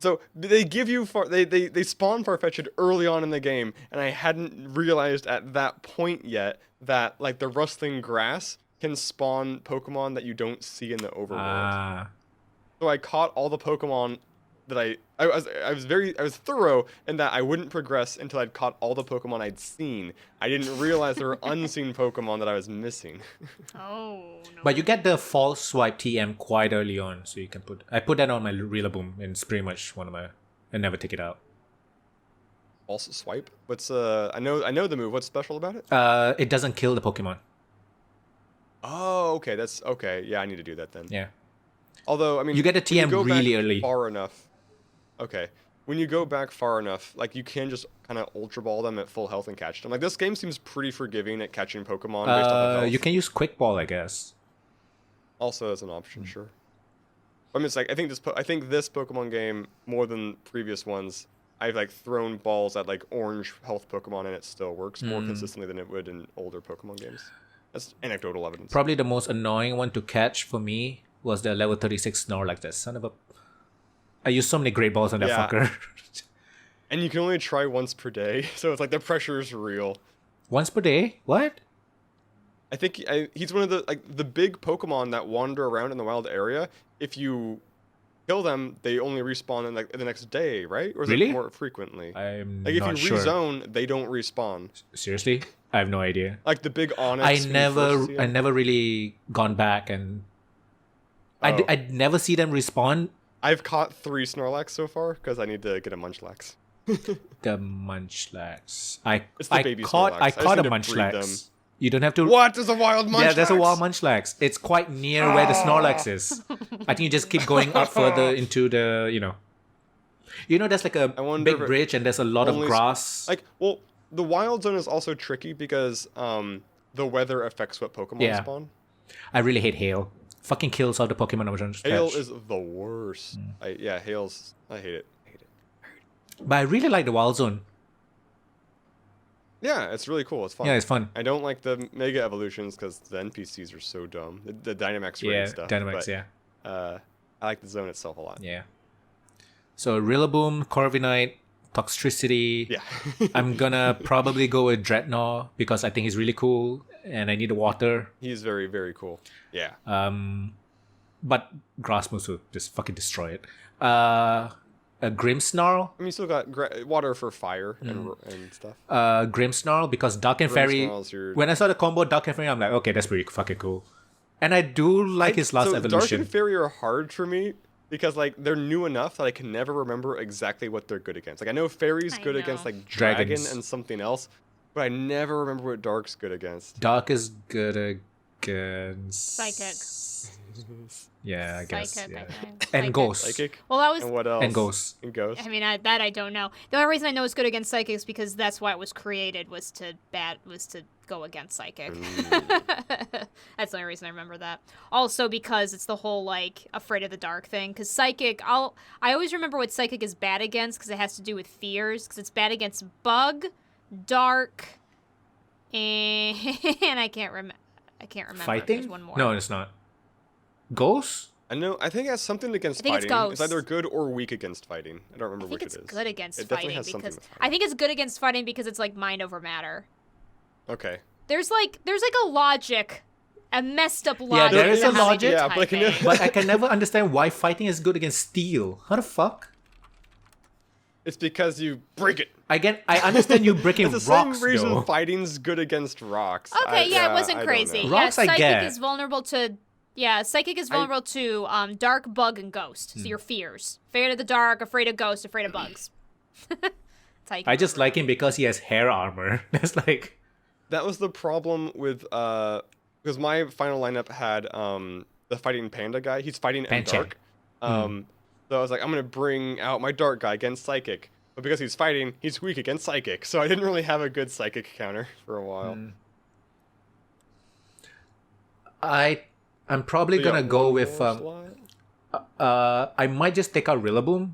So they give you they spawn Farfetch'd early on in the game, and I hadn't realized at that point yet that like the rustling grass can spawn Pokemon that you don't see in the overworld. So I caught all the Pokemon that I was thorough in that I wouldn't progress until I'd caught all the Pokemon I'd seen. I didn't realize there were unseen Pokemon that I was missing. Oh no. But you get the false swipe TM quite early on, so you can I put that on my Rillaboom, and it's pretty much one of my. I never take it out. False swipe? What's I know the move. What's special about it? It doesn't kill the Pokemon. Oh, okay. That's okay. Yeah, I need to do that then. Yeah. Although I mean, you get a TM really early. Far enough. Okay. When you go back far enough, like you can just kind of Ultra Ball them at full health and catch them. Like this game seems pretty forgiving at catching Pokemon based off of health. You can use Quick Ball, I guess. Also as an option, sure. I mean, it's like I think this Pokemon game more than previous ones. I've like thrown balls at like orange health Pokemon and it still works more consistently than it would in older Pokemon games. That's anecdotal evidence. Probably the most annoying one to catch for me was the level 36 Snorlax. That son of a. I used so many great balls on that fucker. And you can only try once per day, so it's like the pressure is real. Once per day? What? I think he's one of the big Pokemon that wander around in the wild area. If you kill them, they only respawn in like the next day, right? Or is it more frequently? I'm like not if you rezone, they don't respawn. Seriously? I have no idea. Like the big Onix. I never really gone back and I'd never see them respawn. I've caught 3 Snorlax so far because I need to get a Munchlax. The Munchlax. I Snorlax. I caught a Munchlax. You don't have to. What? There's a wild Munchlax? Yeah, there's a wild Munchlax. It's quite near where the Snorlax is. I think you just keep going up further into the, there's like a big bridge and there's a lot of grass. The wild zone is also tricky because the weather affects what Pokemon spawn. I really hate hail. Fucking kills all the Pokemon I was trying to catch. Hail is the worst. I hate it. But I really like the wild zone. Yeah, it's really cool. It's fun. Yeah, it's fun. I don't like the Mega Evolutions because the NPCs are so dumb. The Dynamax raid stuff. Dynamax, I like the zone itself a lot. Yeah. So Rillaboom, Corviknight, Toxtricity. Yeah. I'm gonna probably go with Dreadnought because I think he's really cool and I need the water. He's very, very cool. Yeah. But grass moves will just fucking destroy it. A Grimmsnarl. I mean, you still got water for fire and stuff. Grimmsnarl because Dark and Fairy. When I saw the combo Dark and Fairy, I'm like, okay, that's pretty fucking cool. And I do like his last evolution. Dark and Fairy are hard for me because like they're new enough that I can never remember exactly what they're good against. Like I know Fairy's I good against know. like Dragon Dragons. and something else, but I never remember what Dark's good against. Dark is good against Psychic. Yeah, I guess. Psychic, I Yeah. think. And Psychic. Ghost. Psychic. Well, that was. And what else? And Ghost. And Ghost. I mean, that I don't know. The only reason I know it's good against Psychic is because that's why it was created, was to go against Psychic. That's the only reason I remember that. Also because it's the whole like afraid of the dark thing. Because Psychic, I always remember what Psychic is bad against because it has to do with fears. Because it's bad against Bug, Dark, and I can't remember. There's Fighting? one more. No, it's not. Ghost? I think it has something against I think it's fighting. It's Ghost. either good or weak against fighting. I don't remember I think which it's it is. good against It definitely fighting has something because with fighting. I think it's good against fighting because it's like mind over matter. Okay. There's like a logic, a messed up logic. there is to a how they logic. do Yeah, but I can- typing. But I can never understand why fighting is good against steel. How the fuck? It's because you break it. I understand you breaking It's the rocks same reason though. fighting's good against rocks. Okay, yeah, it wasn't I don't crazy. know. Yeah, Rocks I Psychic get. is vulnerable to. Yeah, Psychic is vulnerable to Dark, Bug, and Ghost. So your fears: afraid of the dark, afraid of ghosts, afraid of bugs. That's how you I can just remember like him because he has hair armor. That's like That was the problem with because my final lineup had the fighting panda guy. He's fighting and Panche. dark. So I was like, I'm gonna bring out my dark guy against psychic, but because he's fighting, he's weak against psychic. So I didn't really have a good psychic counter for a while. I'm probably So you gonna got go one with more slot? I might just take out Rillaboom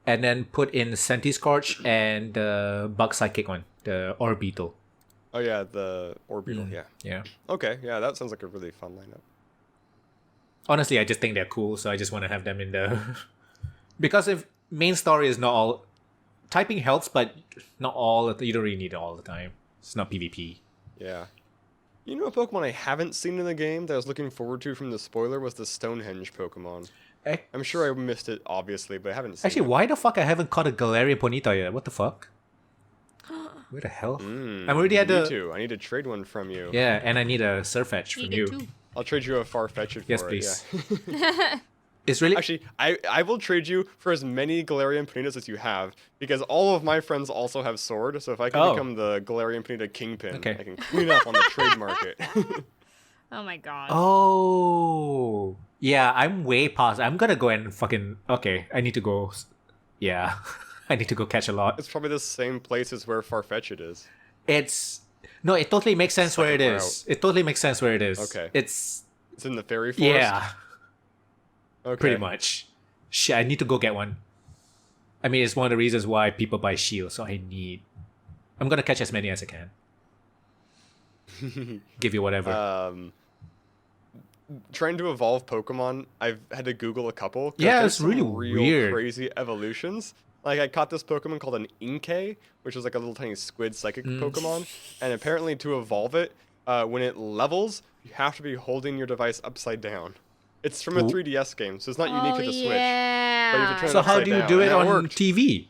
and then put in Scorch and the Bug Psychic one, the Orbeetle. Oh yeah, the Orbeetle. Yeah. Yeah. Okay. Yeah, that sounds like a really fun lineup. Honestly, I just think they're cool, so I just want to have them in the because if main story is not all typing helps, but not all. You don't really need it all the time. It's not PvP. Yeah. You know a Pokemon I haven't seen in the game that I was looking forward to from the spoiler was the Stonehenge Pokemon. I'm sure I missed it, obviously, but I haven't seen Actually, it. why the fuck I haven't caught a Galarian Ponyta yet? What the fuck? Where the hell? I'm already at Me the too. I need to trade one from you. yeah, and I need a Surfetch You from get you. two. I'll trade you a Farfetch'd for Yes, it. please. Yeah. It's really Actually, I will trade you for as many Galarian Ponitas as you have, because all of my friends also have Sword, so if I can Oh. become the Galarian Ponita Kingpin, Okay. I can clean up on the trade market. Oh my god. Oh, yeah, I'm way past. I'm gonna go and fucking. Okay, I need to go. Yeah, I need to go catch a lot. It's probably the same place as where Farfetch'd is. It's. No, it totally makes sense where it Second is. It totally makes sense where it is. Okay. It's. It's in the Fairy Forest? Yeah, Okay. pretty much. Shit, I need to go get one. I mean, it's one of the reasons why people buy shields, so I need. I'm gonna catch as many as I can. Give you whatever. Trying to evolve Pokemon, I've had to Google a couple. 'cause Yeah, there's it's some really real weird. crazy evolutions. Like I caught this Pokemon called an Inkay, which was like a little tiny squid psychic Pokemon, and apparently to evolve it, when it levels, you have to be holding your device upside down. It's from a Ooh. 3DS game, so it's not unique to the Switch. Yeah. But you have to turn it So how upside do you down, do it and on worked. TV?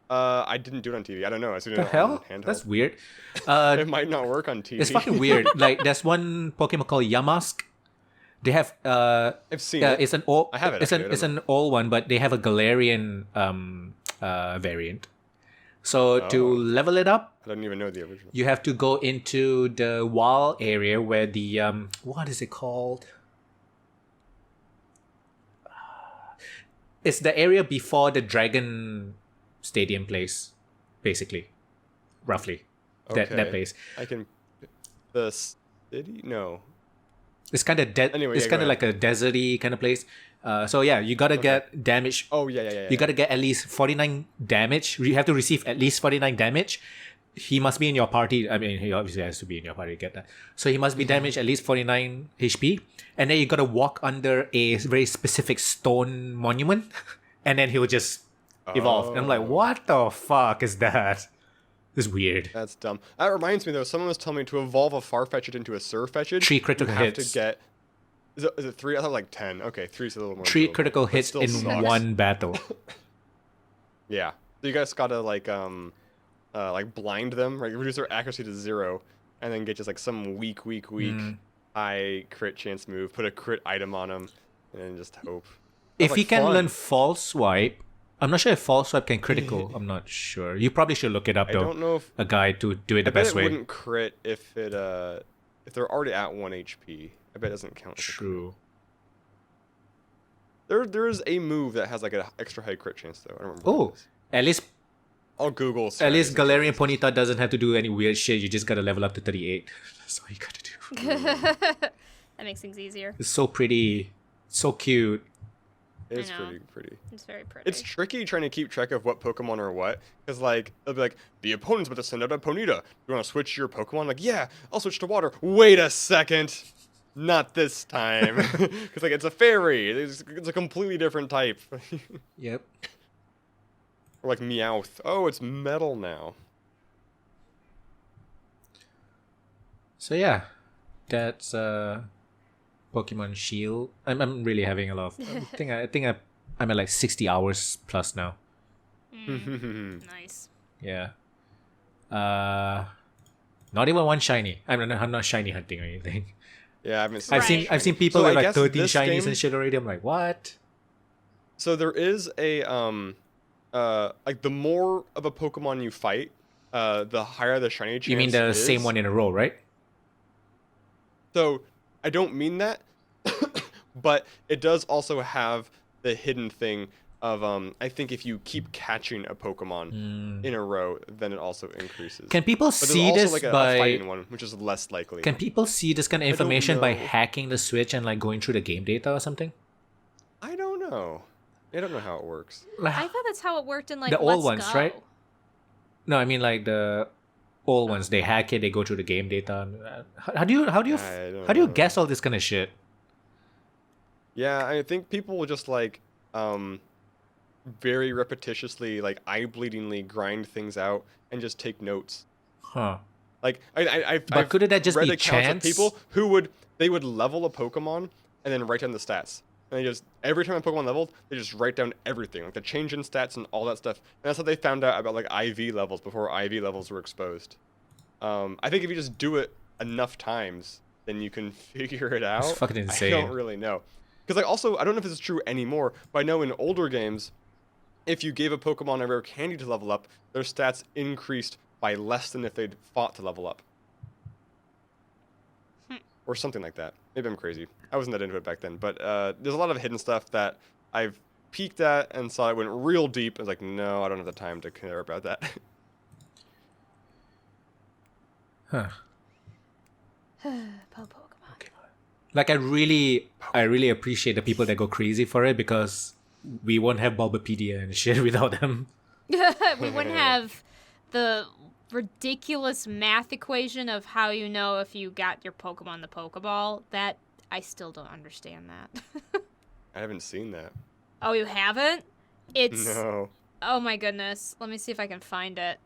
I didn't do it on TV. I don't know. I was doing The it hell? on handheld. That's weird. It might not work on TV. It's fucking weird. Like there's one Pokemon called Yamask. They have I've seen it. it's an old I have it, it's actually. I an don't it's an old one, but they have a Galarian variant. So to Oh. level it up, I don't even know the original. you have to go into the wall area where the what is it called? It's the area before the Dragon Stadium place, basically, roughly. That Okay. place. I can. The city? No. It's kind of Anyway, it's yeah, kind go of like a deserty kind of place. So yeah, you gotta get damage. Oh yeah. You gotta get at least 49 damage. You have to receive at least 49 damage. He must be in your party. I mean, he obviously has to be in your party to get that. So he must be damaged at least 49 HP. And then you gotta walk under a very specific stone monument. And then he'll just evolve. And I'm like, Oh. what the fuck is that? It's weird. That's dumb. That reminds me though. Someone was telling me to evolve a Farfetch'd into a Surfetch'd. 3 critical you have hits. to get. Is it 3? I thought like 10. Okay, 3's a little more. 3 doable, critical but hits still in sucks. one battle. Yeah. So you guys gotta like blind them, right? Reduce their accuracy to 0, and then get just like some weak high crit chance move. Put a crit item on them, and then just hope. if like he can fun. learn false swipe, I'm not sure if false swipe can critical. I'm not sure. You probably should look it up I though. don't know if A guide to do it the I bet best it way. wouldn't crit if they're already at 1 HP. I bet it doesn't count. As a crit. True. There is a move that has like an extra high crit chance though. I don't remember. Oh, what it is. at least I'll Google. At least Galarian Ponyta doesn't have to do any weird shit. You just gotta level up to 38. That's all you gotta do. That makes things easier. It's so pretty. So cute. It's I know. pretty. It's very pretty. It's tricky trying to keep track of what Pokemon are what. Because, like, it'll be like, the opponent's about to send out a Ponyta. You want to switch your Pokemon? Like, yeah, I'll switch to water. Wait a second. Not this time. Because, like, it's a fairy. It's a completely different type. Yep. Or, like, Meowth. Oh, it's metal now. So yeah, that's Pokemon Shield. I'm really having a lot of. I think I'm at like 60 hours plus now. Nice. Yeah. Not even one shiny. I'm not shiny hunting or anything. Yeah, I haven't seen I've seen people So with I like guess 13 this shinies game- and shit already. I'm like, what? So there is a like the more of a Pokemon you fight, the higher the shiny chance. You mean the is. same one in a row, right? So I don't mean that, but it does also have the hidden thing of I think if you keep catching a Pokemon in a row, then it also increases. Can people but there's see also this like a by? fighting one, which is less likely. Can people see this kind of don't information by know. hacking the Switch and like going through the game data or something? I don't know. I don't know how it works. I thought that's how it worked in like The old Let's ones, Go. right? No, I mean like the old ones. They hack it. They go through the game data. How do you I don't how do you know. guess all this kind of shit? Yeah, I think people will just like very repetitiously, like eye-bleedingly grind things out and just take notes. Huh? Like I've But couldn't that just read be accounts chance? of people who would level a Pokemon and then write down the stats. And they just every time a Pokemon leveled, they just write down everything, like the change in stats and all that stuff. And that's how they found out about like IV levels before IV levels were exposed. I think if you just do it enough times, then you can figure it out. It's fucking insane. I don't really know. Because like also, I don't know if this is true anymore, but I know in older games, if you gave a Pokemon a rare candy to level up, their stats increased by less than if they'd fought to level up. Or something like that. Maybe I'm crazy. I wasn't that into it back then. But there's a lot of hidden stuff that I've peeked at and saw it went real deep. I was like, no, I don't have the time to care about that. Huh? Pokemon. Like I really appreciate the people that go crazy for it because we won't have Bulbapedia and shit without them. We wouldn't have the ridiculous math equation of how you know if you got your Pokemon in the Pokeball. That I still don't understand that. I haven't seen that. Oh, you haven't? It's No. oh my goodness. Let me see if I can find it.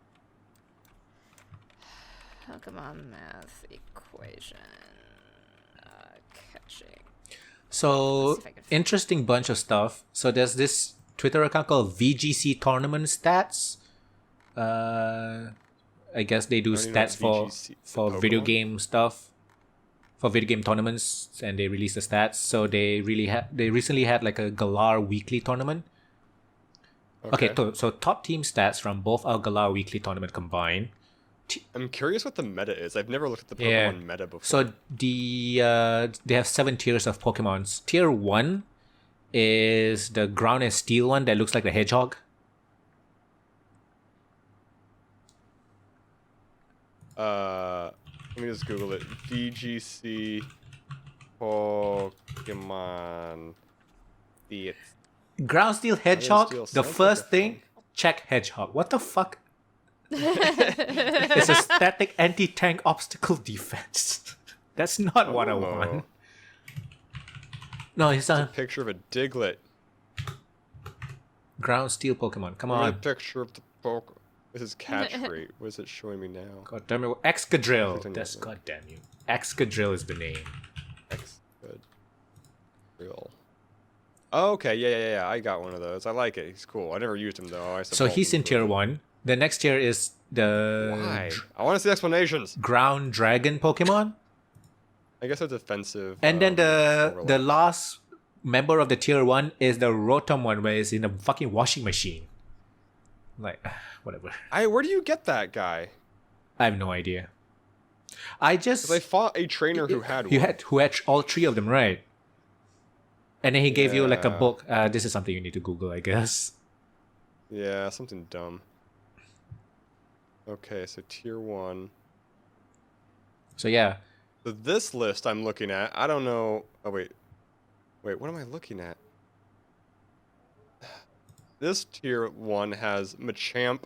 Pokemon math equation. Catching. So Let's see if I can find interesting bunch of stuff. So there's this Twitter account called VGC Tournament Stats. I guess they do I don't even know stats what VGC for video Pokemon? game stuff, for video game tournaments, and they release the stats. So they recently had like a Galar weekly tournament. Okay, so top team stats from both our Galar weekly tournament combined. I'm curious what the meta is. I've never looked at the Yeah. Pokemon meta before. So they have 7 tiers of Pokemons. Tier 1 is the ground and steel one that looks like the hedgehog. Let me just Google it. VGC Pokemon. Ground steel hedgehog. steel The sounds like first a thing, thing. check hedgehog. What the fuck? It's a static anti-tank obstacle defense. That's not what I want. No, it's a Picture of a Diglett. ground steel Pokemon. Come A on. picture of the Pokemon. This is catch rate. What is it showing me now? God damn it. Excadrill. Everything That's is- goddamn you. Excadrill is the name. X. Good. Real. Oh, okay. Yeah. I got one of those. I like it. He's cool. I never used him though. I So he's in tier 1. The next tier is the Why? I want to see explanations. ground dragon Pokemon. I guess a defensive. And then the overlap. last member of the tier 1 is the Rotom one, where it's in a fucking washing machine. Like, whatever. Where do you get that guy? I have no idea. I just... 'Cause I fought a trainer who had one. Who had all 3 of them, right? And then he gave you like a Yeah. book. This is something you need to Google, I guess. Yeah, something dumb. Okay, so tier 1. So yeah. So this list I'm looking at, I don't know. Oh, wait. Wait, what am I looking at? This tier 1 has Machamp,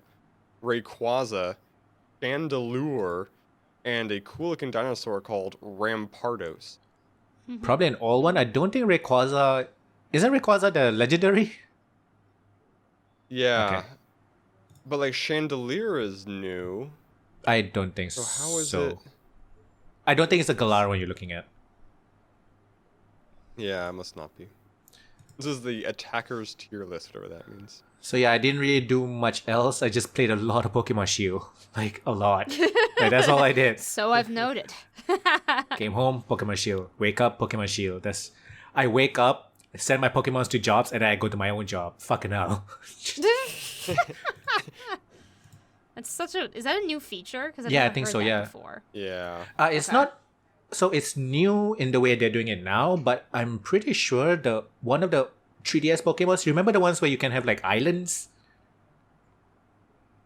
Rayquaza, Chandelure, and a cool-looking dinosaur called Rampardos. Probably an all one. I don't think Rayquaza... Isn't Rayquaza the legendary? Yeah. Okay. But, like, Chandelure is new. I don't think so. So how is it? I don't think it's the Galar one you're looking at. Yeah, it must not be. This is the attackers tier list, whatever that means. So yeah, I didn't really do much else. I just played a lot of Pokemon Shield. Like, a lot. Like, that's all I did. So I've noted. Came home, Pokemon Shield. Wake up, Pokemon Shield. I wake up, send my Pokemons to jobs, and then I go to my own job. Fucking hell. That's such a... Is that a new feature? Because Yeah, I think so, yeah. Before. Yeah. It's Okay. not... So it's new in the way they're doing it now, but I'm pretty sure one of the 3DS Pokemons, remember the ones where you can have like islands?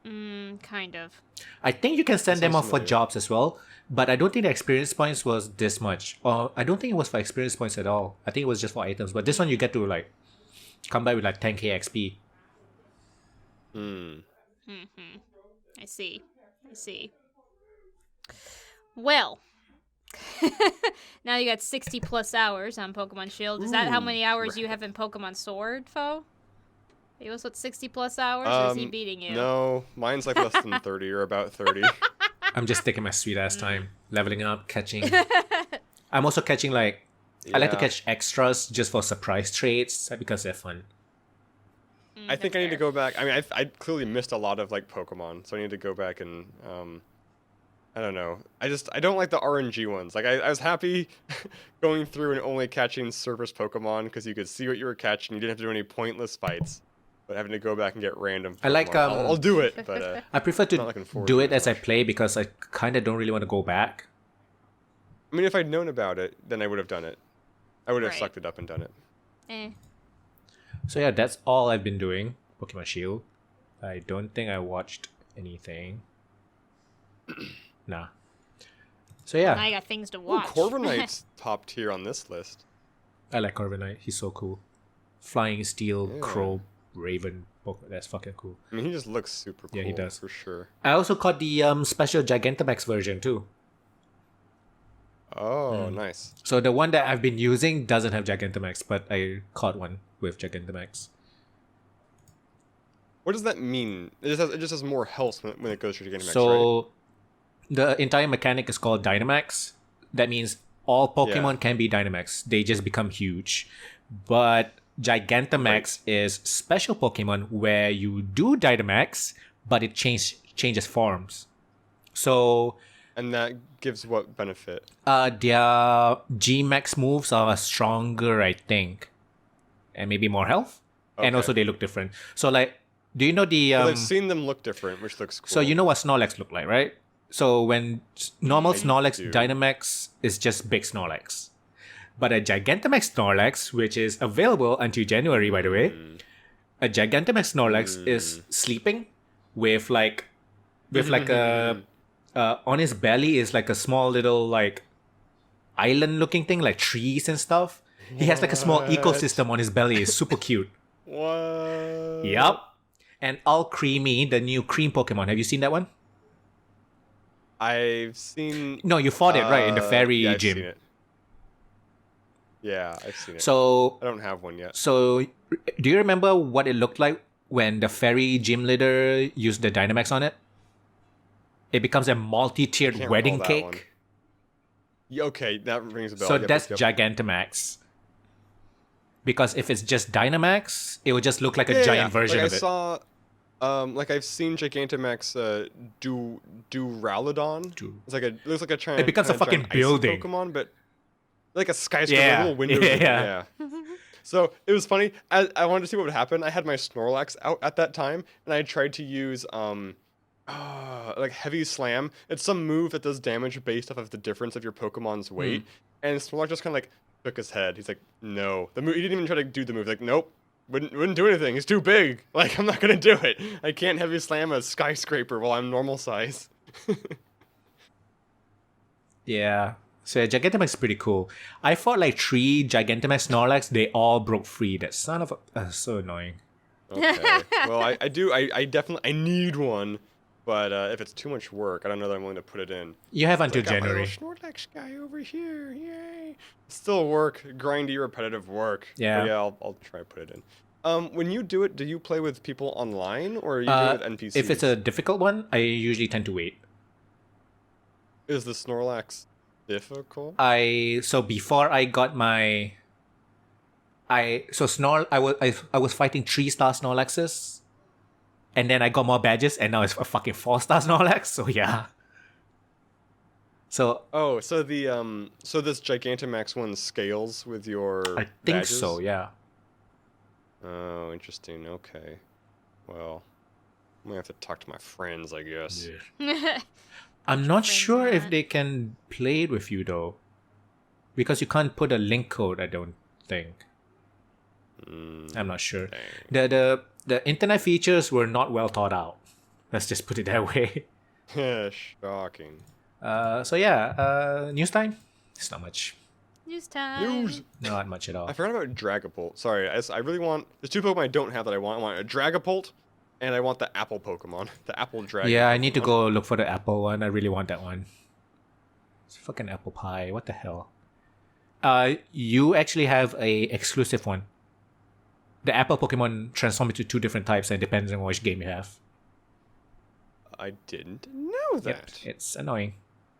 Kind of. I think you can send them sounds off for familiar. jobs as well, but I don't think the experience points was this much. Or I don't think it was for experience points at all. I think it was just for items. But this one you get to like come back with like 10k XP. I see. Well, now you got 60 plus hours on Pokemon Shield. Is that how many hours you have in Pokemon Sword, Foe? Are you also at 60 plus hours, or is he beating you? No, mine's like less than 30 or about 30. I'm just taking my sweet ass time, leveling up, catching. I'm also catching like I like to Yeah. catch extras just for surprise trades because they're fun. I think I need to go back. I mean, I clearly missed a lot of like Pokemon, so I need to go back and I don't know. I don't like the RNG ones. Like I was happy going through and only catching surface Pokemon because you could see what you were catching. You didn't have to do any pointless fights, but having to go back and get random. Pokemon. I like, I'll do it, but I prefer not to looking forward do to it it as I much. play because I kind of don't really want to go back. I mean, if I'd known about it, then I would have done it. I would have Right. sucked it up and done it. So yeah, that's all I've been doing. Pokemon Shield. I don't think I watched anything. Nah. So yeah, Now you got things to Ooh, watch. Corviknight's top tier on this list. I like Corviknight. He's so cool. Flying Steel, Yeah. Crow, Raven. Pokemon. That's fucking cool. I mean, he just looks super cool. Yeah, he does. For sure. I also caught the special Gigantamax version too. Oh, nice. So the one that I've been using doesn't have Gigantamax, but I caught one with Gigantamax. What does that mean? It just has more health when it goes through Gigantamax, right? So the entire mechanic is called Dynamax. That means all Pokemon Yeah. can be Dynamax. They just become huge. But Gigantamax is special Pokemon where you do Dynamax, but it changes forms. So And that gives what benefit? their G-Max moves are stronger, I think. And maybe more health. And Okay. also they look different. So like, do you know the... 'Cause I've seen them look different, which looks cool. So you know what Snorlax look like, right? So when normal I Snorlax do. Dynamax is just big Snorlax. But a Gigantamax Snorlax, which is available until January, by the way, a Gigantamax Snorlax is sleeping with like a on his belly is like a small little like island looking thing, like trees and stuff. He has like a small What? ecosystem on his belly. It's super cute. What? Yup. And All Creamy, the new cream Pokemon. Have you seen that one? I've seen. No, you fought it right in the fairy yeah, I've gym. Seen it. Yeah, I've seen it. So I don't have one yet. So, do you remember what it looked like when the fairy gym leader used the Dynamax on it? It becomes a multi-tiered Can't wedding recall that one. cake. Yeah, okay, that rings a bell. So Yep, that's yep. Gigantamax. Because if it's just Dynamax, it would just look like a Yeah, giant yeah. version like of I it. saw, like I've seen Gigantamax Duraludon. Du- It looks like a giant. It becomes a fucking giant icy building. Pokemon, but like a skyscraper, Yeah, little windows. yeah. So it was funny. I wanted to see what would happen. I had my Snorlax out at that time, and I tried to use like heavy slam. It's some move that does damage based off of the difference of your Pokemon's weight. And Snorlax just kind of like shook his head. He's like, no. The move. He didn't even try to do the move. Like, nope. Wouldn't do anything. He's too big. Like, I'm not gonna do it. I can't heavy slam a skyscraper while I'm normal size. Yeah. So Gigantamax is pretty cool. I fought like 3 Gigantamax Snorlax. They all broke free. That son of a... so annoying. Okay. Well, I definitely need one. But if it's too much work, I don't know that I'm willing to put it in. You have until Got my January. little Snorlax guy over here. Yay. Still work. Grindy, repetitive work. Yeah. But yeah, I'll try to put it in. When you do it, do you play with people online or are you doing it with NPCs? If it's a difficult one, I usually tend to wait. Is the Snorlax difficult? So before I got my... I was fighting 3-star Snorlaxes. And then I got more badges, and now it's a fucking 4-star Snorlax. So yeah. So So the so this Gigantamax one scales with your I think badges? so. Yeah. Oh, interesting. Okay. Well, I'm gonna have to talk to my friends, I guess. I'm not Friends sure if not. they can play it with you though, because you can't put a link code. I don't think. I'm not sure. Dang. The internet features were not well thought out. Let's just put it that way. Shocking. So yeah, news time. It's not much. News time. News. Not much at all. I forgot about Dragapult. Sorry, I really want. There's 2 Pokemon I don't have that I want. I want a Dragapult, and I want the Apple Pokemon, the Apple Dragon. Yeah, I need to Pokemon. go look for the apple one. I really want that one. It's fucking apple pie. What the hell? You actually have a exclusive one. The apple Pokemon transform into 2 different types, and it depends on which game you have. I didn't know that. Yep, it's annoying.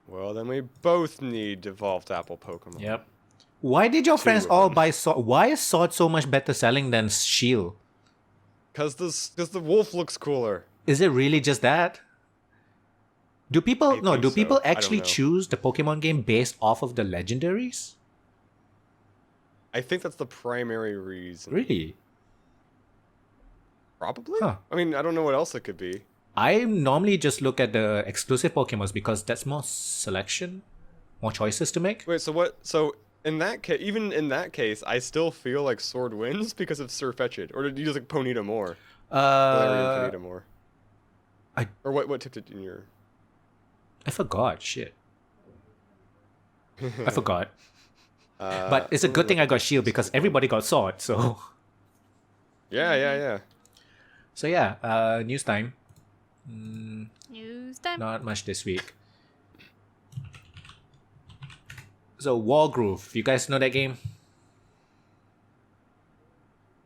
Well, then we both need evolved Apple Pokemon. Yep. Why did your friends of all them. buy Sword? Why is Sword so much better selling than Shield? Cause the wolf looks cooler. Is it really just that? Do people I think do so. people I don't actually know. choose the Pokemon game based off of the legendaries? I think that's the primary reason. Really? Probably. Huh. I mean, I don't know what else it could be. I normally just look at the exclusive Pokemons because that's more selection, more choices to make. Wait, so what? So in that case, even in that case, I still feel like Sword wins because of Sirfetch'd, or did you just like Ponyta more? Ponyta more. Or what tipped it in your? I forgot. Shit. I forgot. But it's a good thing I got Shield because everybody got Sword. So. Yeah. So yeah, news time. News time. Not much this week. So Wargroove, you guys know that game?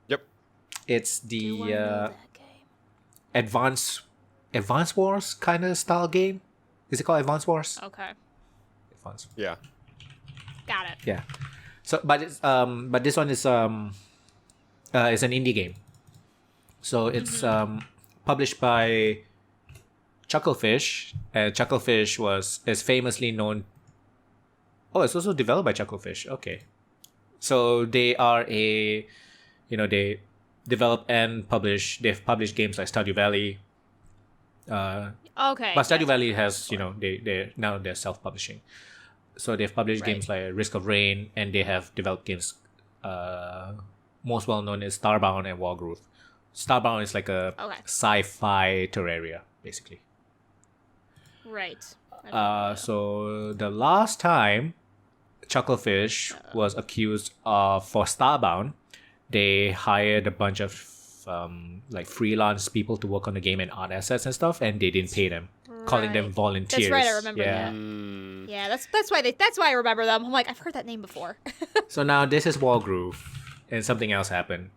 Yep. It's Do I the know that game? Advance Wars kind of style game. Is it called Advance Wars? Okay. Advance. Yeah. Got it. Yeah. So, but this one is an indie game. So it's published by Chucklefish, and Chucklefish is famously known. Oh, it's also developed by Chucklefish. Okay, so they are they develop and publish. They've published games like Stardew Valley. Okay. But Stardew that's Valley what has I'm looking they're self-publishing. So they've published games like Risk of Rain, and they have developed games. Most well known is Starbound and Wargroove. Starbound is like a Okay. sci-fi Terraria, basically. for. Right. So the last time Chucklefish was accused of for Starbound, they hired a bunch of like freelance people to work on the game and art assets and stuff, and they didn't pay them, calling them Right. volunteers. That's right, I remember yeah. that. Mm, Yeah, that's why I remember them. I'm like, I've heard that name before. So now this is Wargroove, and something else happened.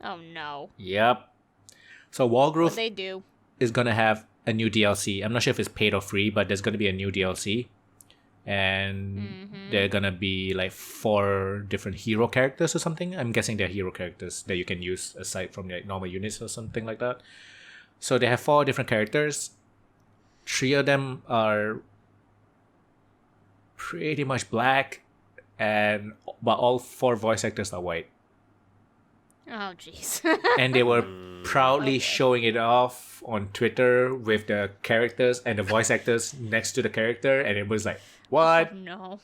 Oh no. Yep. So What Wargroove they do? is gonna have a new DLC. I'm not sure if it's paid or free, but there's gonna be a new DLC, and they're gonna be like 4 different hero characters or something. I'm guessing they're hero characters that you can use aside from like normal units or something like that. So they have 4 different characters. 3 of them are pretty much black, but all 4 voice actors are white. Oh, jeez. And they were proudly showing it off on Twitter with the characters and the voice actors next to the character, and it was like, what? No.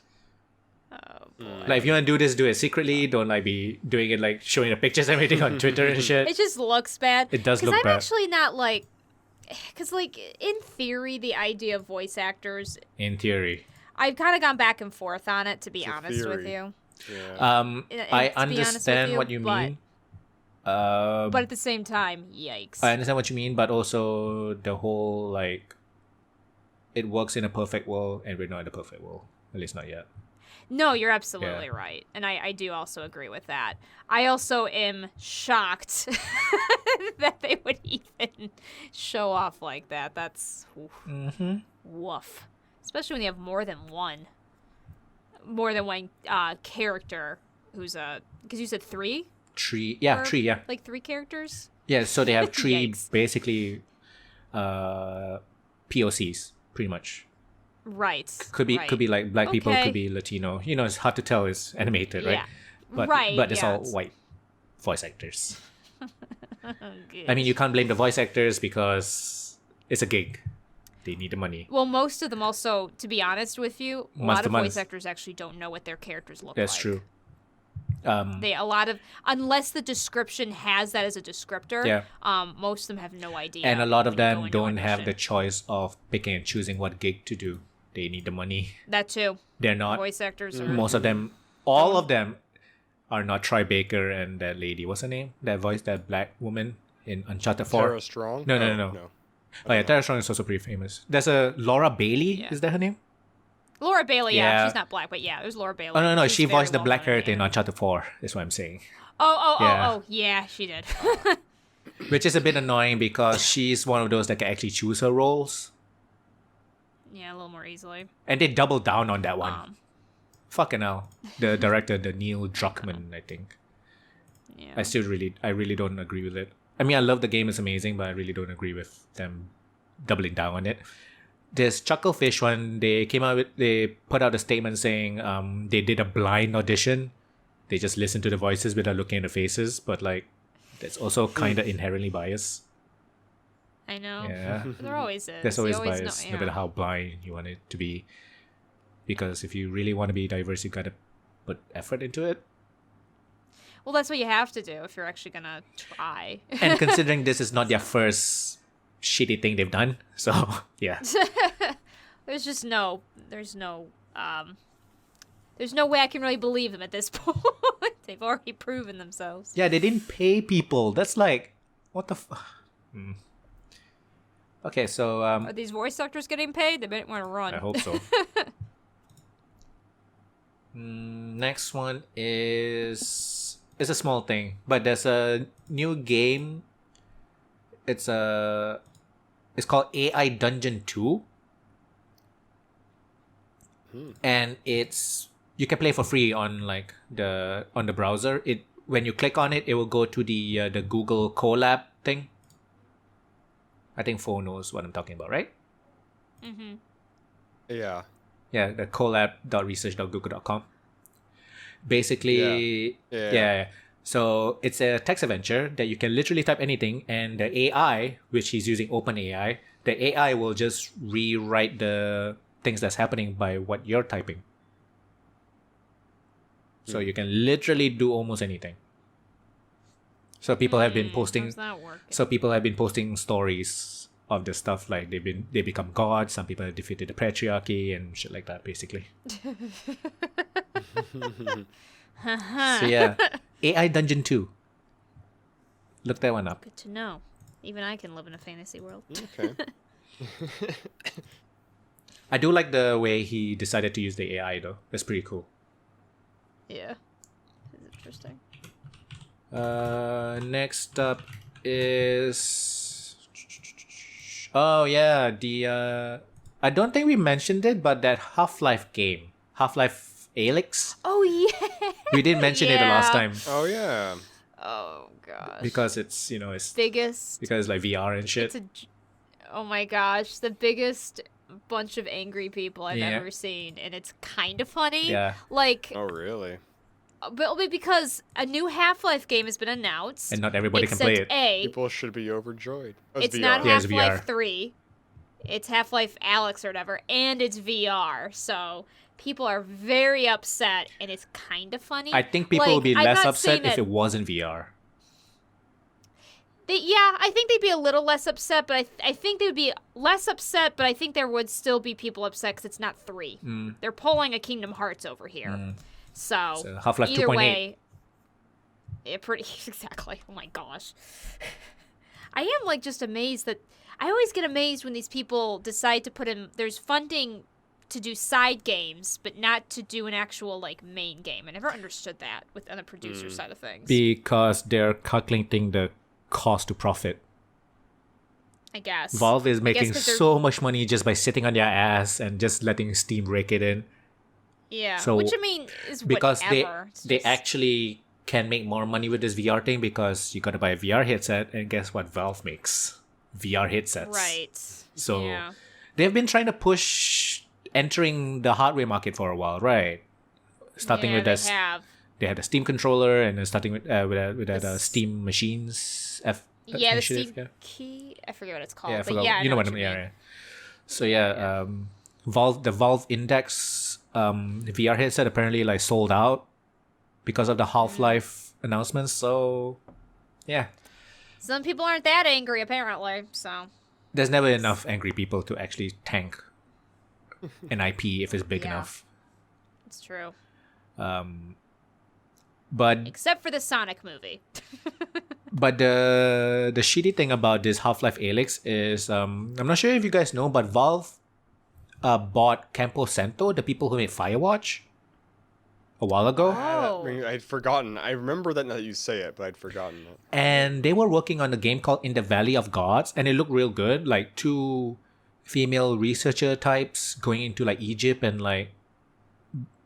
Oh, boy. Like, if you want to do this, do it secretly. Don't like be doing it like showing the pictures and everything on Twitter and shit. It just looks bad. It does look I'm bad. actually not like, because like in theory, the idea of voice actors, In theory. I've kind of gone back and forth on it. To be It's a honest with theory. you, Yeah. And I to be honest with understand you, what you but- mean. but at the same time, yikes. I understand what you mean, but also the whole like, it works in a perfect world, and we're not in a perfect world. At least not yet. No, you're absolutely right. And I do also agree with that. I also am shocked that they would even show off like that. That's woof. Especially when you have more than one character who's because you said 3? 3, yeah, Or, 3, yeah. Like 3 characters? Yeah, so they have 3 Yikes. basically POCs, pretty much. Right. Could be like black people, Okay. could be Latino. You know, it's hard to tell. It's animated, right? Yeah. But Right, but it's yeah, all it's- white voice actors. Good. I mean, you can't blame the voice actors because it's a gig. They need the money. Well, most of them also, to be honest with you, a lot of Masterminds. voice actors actually don't know what their characters look That's like. true. Unless the description has that as a descriptor, Yeah. most of them have no idea. And a lot of when you go them into don't have the audition. choice of picking and choosing what gig to do. They need the money. That too. They're not. Voice actors are Most of them, all of them, are not Troy Baker and that lady. What's her name? That black woman in Uncharted 4. Tara Strong? No. no. Oh yeah, Tara Strong is also pretty famous. There's a Laura Bailey. Yeah. Is that her name? Laura Bailey. Yeah. Yeah. She's not black, but yeah, there's Laura Bailey. Oh no, She's she very voiced the well black known character in anime. Uncharted 4. Is what I'm saying. Oh, yeah, she did. Which is a bit annoying because she's one of those that can actually choose her roles, Yeah, a little more easily. and they double down on that one. Um, Fucking hell, the director, the Neil Druckmann, I think. yeah. I really don't agree with it. I mean, I love the game; it's amazing, but I really don't agree with them doubling down on it. This Chucklefish one, they put out a statement saying they did a blind audition. They just listened to the voices without looking at the faces, but like that's also kind of inherently biased. I know. Yeah, There always is. there's You always always bias, know, no matter yeah. how blind you want it to be. Because if you really want to be diverse, you gotta put effort into it. Well, that's what you have to do if you're actually gonna try. And considering this is not their first shitty thing they've done, so yeah. There's no way I can really believe them at this point. They've already proven themselves. Yeah, they didn't pay people. That's like, what the Okay, so Are these voice actors getting paid? They might want to run. I hope so. Next one is a small thing, but there's a new game. It's called AI Dungeon 2. And you can play for free on like the browser. When you click on it, it will go to the Google Colab thing. I think Fo knows what I'm talking about, right? Mm-hmm. Yeah. Yeah, the collab.research.google.com. Basically, Yeah. So it's a text adventure that you can literally type anything, and the AI, which he's using OpenAI, the AI will just rewrite the things that's happening by what you're typing. So you can literally do almost anything. So people have been posting. How's that working? So people have been posting stories of the stuff like they become gods. Some people have defeated the patriarchy and shit like that, basically. So yeah, AI Dungeon 2. Look that one up. Good to know. Even I can live in a fantasy world. Okay. I do like the way he decided to use the AI though. That's pretty cool. Yeah. It's interesting. Next up is I don't think we mentioned it, but that Half-Life game, Half-Life Alyx. Oh yeah. We didn't mention it the last Yeah. time Oh yeah. Oh gosh. because it's it's biggest. because it's like VR and shit. Oh my gosh, the biggest bunch of angry people I've Yeah. ever seen, and it's kind of funny. Yeah. Like, Oh, really? but because a new Half-Life game has been announced. And not everybody can except play it. A, People should be overjoyed. Oh, it's VR. not Yeah, it's VR. Half-Life 3. It's Half-Life Alyx or whatever, and it's VR. So people are very upset, and it's kind of funny. I think people Like, would be I'm less not upset saying if that- it wasn't VR. I think they'd be a little less upset, but I think they would be less upset, but I think there would still be people upset because it's not 3. They're pulling a Kingdom Hearts over here. So Half-Life either 2.8. way, it pretty exactly. Oh my gosh, I am like just amazed that I always get amazed when these people decide to put in. There's funding to do side games, but not to do an actual like main game. I never understood that with on the producer side of things. Because they're calculating the cost to profit. I guess Valve is making 'cause they're- so much money just by sitting on their ass and just letting Steam rake it in. Yeah, So- which I mean is Because whatever. It's they just- actually can make more money with this VR thing because you gotta buy a VR headset, and guess what Valve makes? VR headsets. right. So yeah. they've been trying to push entering the hardware market for a while, right? Starting yeah, with they this, have. they had a Steam controller, and then starting with Steam Machines Yeah, the initiative, Steam yeah. Key. I forget what it's called. Yeah, I but forgot. yeah, I you know what I you mean. Yeah, mean. yeah. So yeah, the Valve Index VR headset apparently like sold out because of the Half-Life announcements. So yeah, Some people aren't that angry apparently. So there's never enough angry people to actually tank an IP if it's big Yeah. enough. it's true. But Except for the Sonic movie. But the shitty thing about this Half-Life Alyx is I'm not sure if you guys know, but Valve bought Campo Santo, the people who made Firewatch, a while ago, Oh. I'd forgotten. I remember that now that you say it, but I'd forgotten it. and they were working on a game called In the Valley of Gods, and it looked real good. Like 2 female researcher types going into like Egypt and like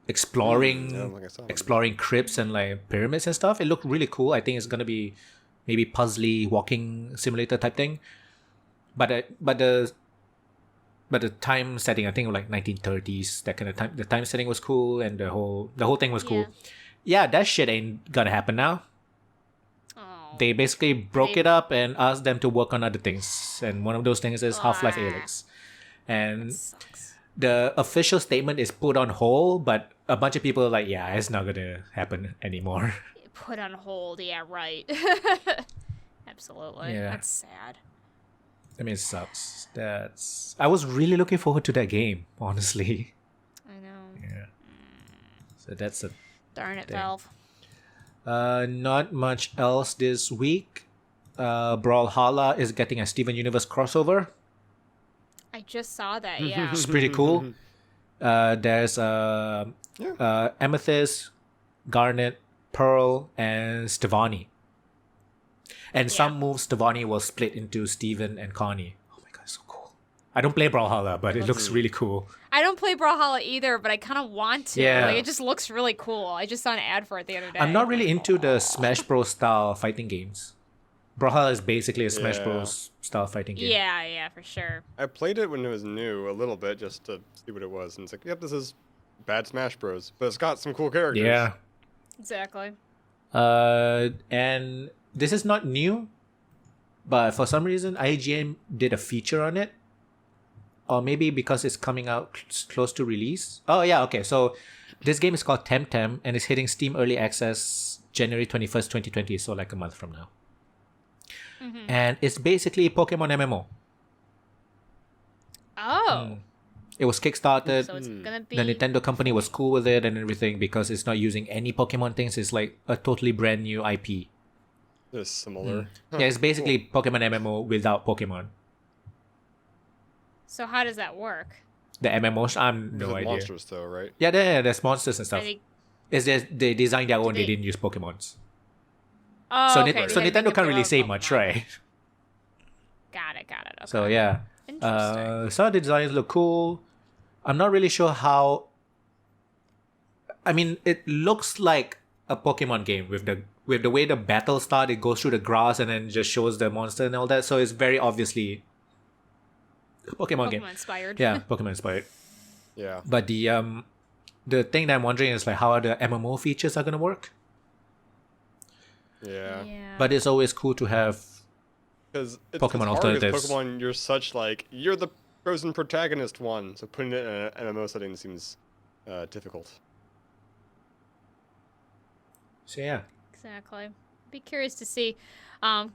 exploring Yeah, like I saw it. exploring crypts and like pyramids and stuff. It looked really cool. I think it's gonna be maybe puzzly walking simulator type thing. But the time setting, I think like 1930s, that kind of time. The time setting was cool, and the whole thing was cool. Yeah, that shit ain't gonna happen now. Oh. They basically broke They- it up and asked them to work on other things, and one of those things is Half-Life Ah. Alyx. And Sucks. the official statement is put on hold, but a bunch of people are like, yeah, it's not gonna happen anymore. Put on hold. Yeah, right. Absolutely. Yeah. That's sad. I mean, it sucks. I was really looking forward to that game, honestly. I know. Yeah. So that's a Darn it, Dang. Valve. not much else this week. Brawlhalla is getting a Steven Universe crossover. I just saw that. Yeah. It's pretty cool. There's Amethyst, Garnet, Pearl, and Stevani. And some moves Stevani will split into Steven and Connie. Oh my god, it's so cool. I don't play Brawlhalla, but it looks really cool. I don't play Brawlhalla either, but I kind of want to. Yeah. Like, it just looks really cool. I just saw an ad for it the other day. I'm not really into the Smash Bros. Style fighting games. Brawlhalla is basically a Smash Yeah. Bros. Style fighting game. Yeah, for sure. I played it when it was new a little bit just to see what it was, and it's like, yep, this is bad Smash Bros. But it's got some cool characters. Yeah. Exactly. And this is not new, but for some reason IGN did a feature on it, or maybe because it's coming out close to release. Oh yeah, okay. So this game is called Temtem, and it's hitting Steam Early Access January 21st, 2020. So like a month from now. And it's basically Pokemon MMO. Oh. It was kickstarted. So it's gonna be. The Nintendo company was cool with it and everything because it's not using any Pokemon things. It's like a totally brand new IP. They're similar. Huh, Yeah, it's basically cool. Pokemon MMO without Pokemon. So how does that work? The MMOs, I'm no With idea. monsters, though, right? Yeah, there's monsters and Are stuff. they- It's just they designed their own. They they- didn't use Pokemons. Oh, So, okay. so they Nintendo make can't their really own say much, Pokemon. right? Got it. Okay. So yeah, Interesting. some of the designs look cool. I'm not really sure how. I mean, it looks like a Pokemon game with the way the battle start. It goes through the grass and then just shows the monster and all that. So it's very obviously Pokemon game. Pokemon inspired. Yeah, Pokemon inspired. Yeah. But the thing that I'm wondering is like how are the MMO features are gonna work. Yeah. But it's always cool to have Because it's Pokemon hard, 'cause alternatives. Pokemon, you're such like you're the chosen protagonist one, so putting it in an MMO setting seems difficult. So yeah. Exactly. Be curious to see.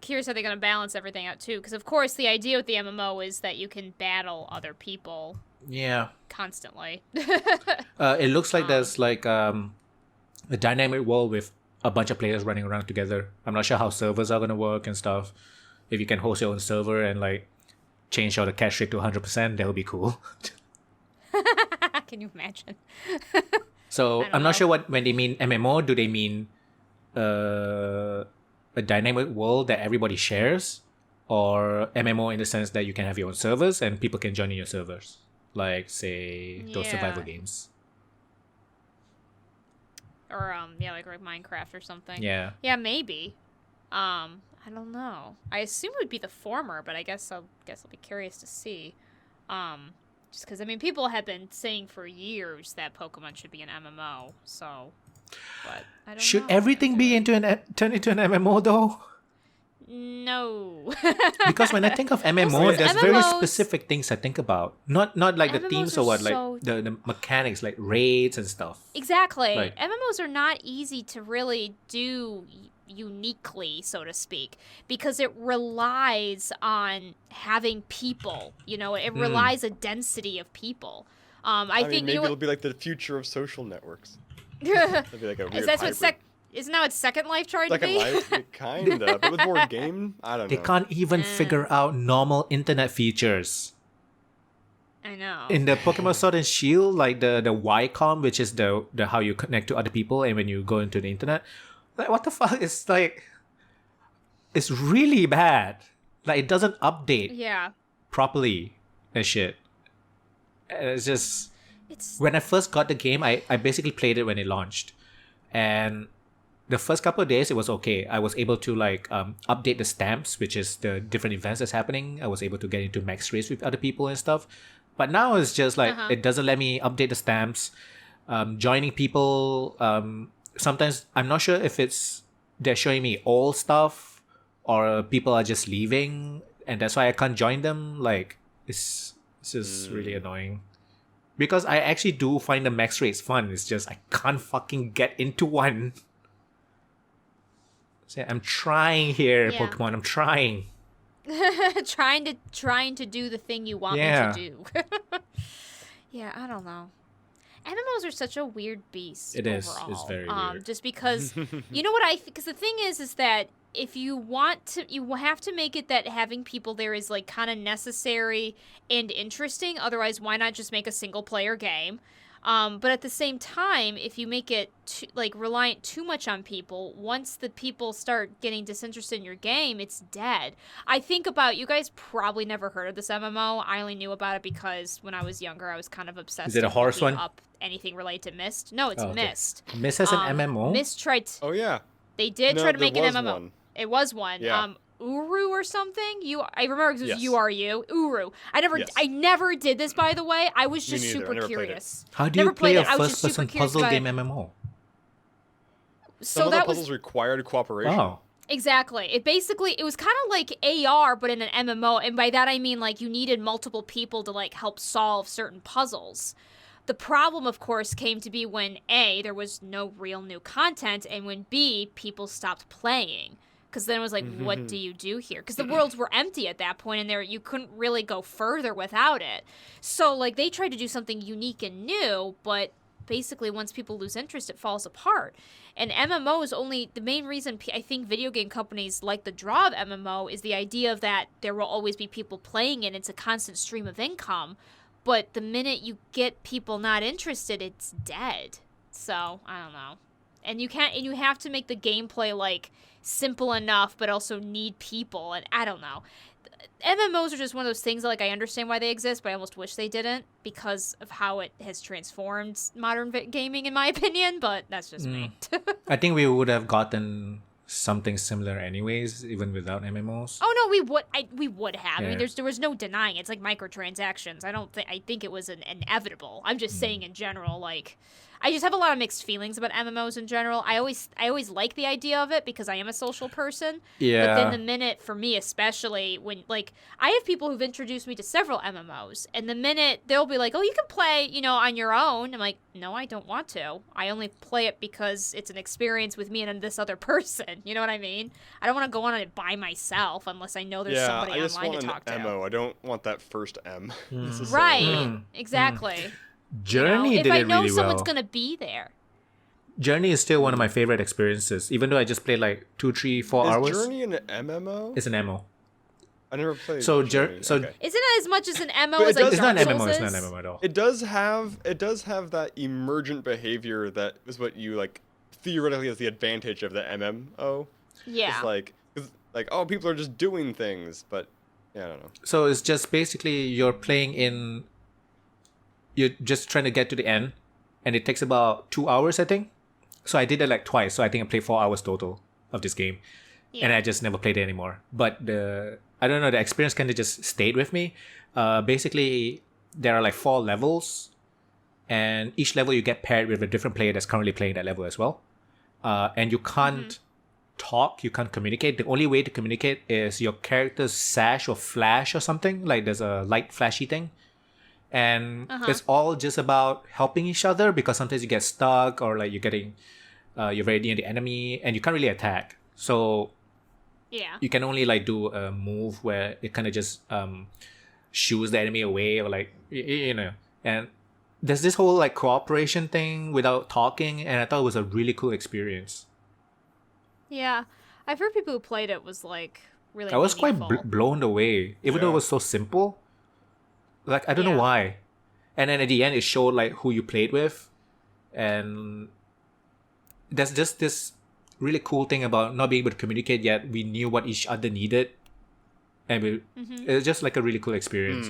Curious how they're going to balance everything out too, because of course the idea with the MMO is that you can battle other people Yeah. constantly. It looks like there's like a dynamic world with a bunch of players running around together. I'm not sure how servers are gonna work and stuff. If you can host your own server and like change all the cache rate to 100%, that would be cool. Can you imagine? So don't I'm not know. sure what when they mean MMO, do they mean a dynamic world that everybody shares, or MMO in the sense that you can have your own servers and people can join in your servers, like say those survival Yeah. games. Or like Minecraft or something. Yeah. Yeah, maybe. I don't know. I assume it would be the former, but I guess I'll be curious to see. Just because people have been saying for years that Pokemon should be an MMO. So, but I don't know. Should everything be turned into an MMO though? No. Because when I think of MMO, Well, there's very MMOs specific things I think about. Not like the MMOs themes are or what, so- like the mechanics, like raids and stuff. Exactly. Like- MMOs are not easy to really do uniquely, so to speak, because it relies on having people. It relies a density of people. I think maybe you know it'll what. be like the future of social networks. That'd be like a weird Is that what hybrid. Isn't that what Second Life tried to Second be? Life, kinda, but with more game. I don't They know. can't even figure out normal internet features. I know. In the Pokemon Sword and Shield, like the YCOM, which is the how you connect to other people, and when you go into the internet, like what the fuck? It's like it's really bad. Like it doesn't update Yeah. properly and shit. And it's just It's when I first got the game, I basically played it when it launched, and the first couple of days it was okay. I was able to like update the stamps, which is the different events that's happening. I was able to get into max race with other people and stuff. But now it's just like it doesn't let me update the stamps. Joining people, sometimes I'm not sure if they're showing me all stuff or people are just leaving and that's why I can't join them. Like it's just really annoying. Because I actually do find the max race fun. It's just I can't fucking get into one. So I'm trying here, Yeah. Pokemon. I'm trying. trying to do the thing you want Yeah. me to do. Yeah, I don't know. MMOs are such a weird beast. It is. Overall. It's very weird. Just because you know what because the thing is that if you want to, you have to make it that having people there is like kind of necessary and interesting. Otherwise, why not just make a single player game? But at the same time, if you make it reliant too much on people, once the people start getting disinterested in your game, it's dead. I think about you guys probably never heard of this MMO. I only knew about it because when I was younger, I was kind of obsessed. Is it a with horse looking one? Up anything related to Myst? No, it's Oh, okay. Myst. Myst has an MMO? Myst tried. Oh yeah. They did No, try to there make an was MMO. one. It was one. Yeah. Uru or something. I remember it was Yes. URU. Uru. Yes. I never did this, by the way. I was Me just neither. I super never played it. curious. How do Never you play played a it. I was just first-person super curious puzzle about game it. MMO? Some So of the that puzzles was required cooperation. Wow. exactly. It was kind of like AR, but in an MMO. And by that I mean like you needed multiple people to like help solve certain puzzles. The problem, of course, came to be when A, there was no real new content, and when B, people stopped playing. Because then it was like, what do you do here? Because the worlds were empty at that point, and you couldn't really go further without it. So, like, they tried to do something unique and new, but basically, once people lose interest, it falls apart. And MMO is only the main reason I think video game companies like the draw of MMO is the idea of that there will always be people playing it. It's a constant stream of income. But the minute you get people not interested, it's dead. So, I don't know. And you have to make the gameplay like simple enough, but also need people. And I don't know. MMOs are just one of those things that, like, I understand why they exist, but I almost wish they didn't because of how it has transformed modern gaming, in my opinion. But that's just me. I think we would have gotten something similar anyways, even without MMOs. Oh no, we would have. I Yeah. mean, there was no denying it's like microtransactions. I think it was inevitable. I'm just saying in general, like, I just have a lot of mixed feelings about MMOs in general. I always like the idea of it because I am a social person. Yeah. But then the minute, for me especially, when, like, I have people who've introduced me to several MMOs, and the minute they'll be like, oh, you can play, on your own. I'm like, no, I don't want to. I only play it because it's an experience with me and this other person. You know what I mean? I don't want to go on it by myself unless I know there's somebody I just online want to talk to. an MO. I don't want that first M. necessarily. Right. Exactly. Journey if did I it know really someone's well. gonna be there. Journey is still one of my favorite experiences, even though I just played like 2, 3, 4 Is hours. Journey an MMO? It's an MMO. I never played. So Journey. okay. Isn't it as much as an MMO But as it like does- It's not Dark an MMO. Souls It's not is? an MMO at all. It does have that emergent behavior that is what you like theoretically has the advantage of the MMO. Yeah. It's like oh, people are just doing things, but yeah, I don't know. So it's just basically you're just trying to get to the end, and it takes about 2 hours, I think. So I did it like twice. So I think I played 4 hours total of this game, and I just never played it anymore. But I don't know, the experience kind of just stayed with me. Basically, there are like 4 levels, and each level you get paired with a different player that's currently playing that level as well. And you can't talk, you can't communicate. The only way to communicate is your character's sash or flash or something. Like there's a light flashy thing. And it's all just about helping each other, because sometimes you get stuck or like you're very near the enemy and you can't really attack. So Yeah. you can only like do a move where it kind of just shoos the enemy away, or like and there's this whole like cooperation thing without talking, and I thought it was a really cool experience. Yeah. I've heard people who played it was like really I was quite meaningful. blown away, even though it Yeah. was so simple. Like, I don't know Yeah. why. And then at the end, it showed like who you played with, and there's just this really cool thing about not being able to communicate yet. We knew what each other needed, and it was just like a really cool experience.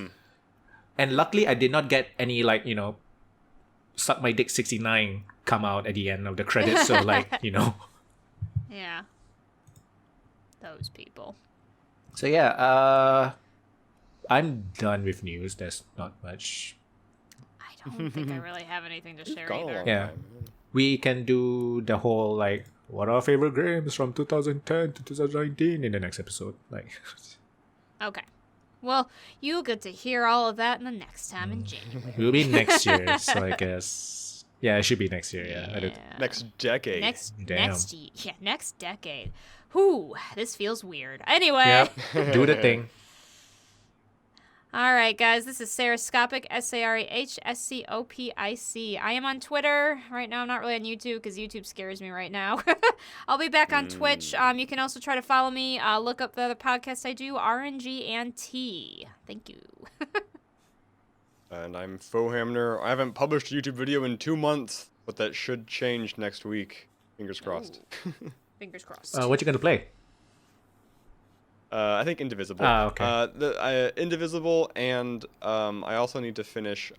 And luckily, I did not get any like suck my dick 69 come out at the end of the credits. So like Yeah. Those people. So yeah, I'm done with news. There's not much. I don't think I really have anything to share Gone a either. long Yeah. time. We can do the whole like what are our favorite games from 2010 to 2019 in the next episode. Like, Okay. Well, you'll get to hear all of that in the next time in January. it'll be next year. So I guess it should be next year. Yeah. I did- Next decade. Damn. Next decade. Whew, this feels weird. Anyway. Yep. Do the thing. All right, guys, this is Sarahscopic, SARHSCOPIC. I am on Twitter. Right now, I'm not really on YouTube because YouTube scares me right now. I'll be back on Twitch. You can also try to follow me. Look up the other podcast I do, RNG and T. Thank you. And I'm Foehamner. I haven't published a YouTube video in 2 months, but that should change next week. Fingers crossed. Fingers crossed. What you gonna play? I think Indivisible. Okay. Indivisible, and I also need to finish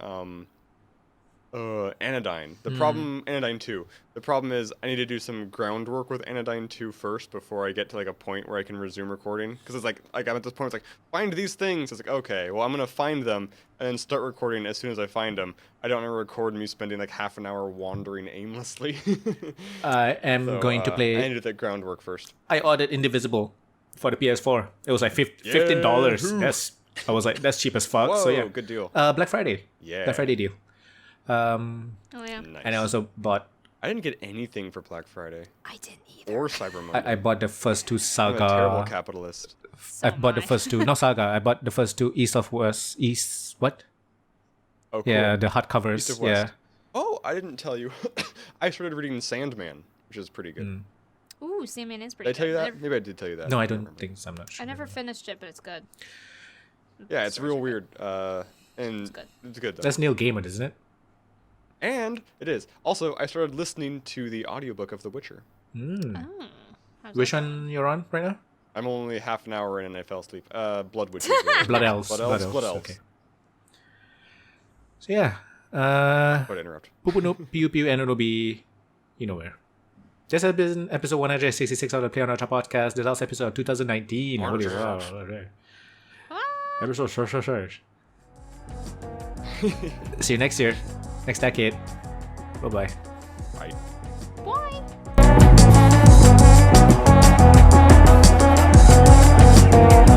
Anodyne. The problem, Anodyne 2. The problem is I need to do some groundwork with Anodyne 2 first before I get to like a point where I can resume recording. Because it's like I'm at this point, it's like, find these things. It's like, okay, well, I'm going to find them and then start recording as soon as I find them. I don't want to record me spending like half an hour wandering aimlessly. I am So, going to I play. need to do that groundwork first. I ordered Indivisible for the PS4. It was like $15. Yahoo! I was like, that's cheap as fuck. Whoa, So yeah, good deal. Black Friday. Yeah. Black Friday deal. Oh, yeah. Nice. And I also bought. I didn't get anything for Black Friday I didn't either. or Cyber Monday. I bought the first 2 I'm a terrible Saga. capitalist. So I bought the am I. first 2. Not Saga. I bought the first 2 East of West. East what? Oh, cool. Yeah, the hardcovers. East of Yeah. West. Oh, I didn't tell you. I started reading Sandman, which is pretty good. Ooh, Sandman is Did pretty I tell you good. that? Maybe I did tell you that. No, I can't don't remember. think so. I'm not sure. I never finished it, but it's good. Yeah, it's Stories real are weird. And It's good. It's good though. That's Neil Gaiman, isn't it? And it is. Also, I started listening to the audiobook of The Witcher. Mm. Oh. How's Which that? one you're on right now? I'm only half an hour in and I fell asleep. Blood Witches. Blood Elves. Blood Elves. Blood Elves. Okay. So yeah, Sorry to interrupt. Pupunoob, Pew Pew, and it'll be, where. This has been episode 166 of the playonultra podcast. This is also episode 2019. Holy wow. Okay. Episode search. See you next year. Next decade. Bye-bye.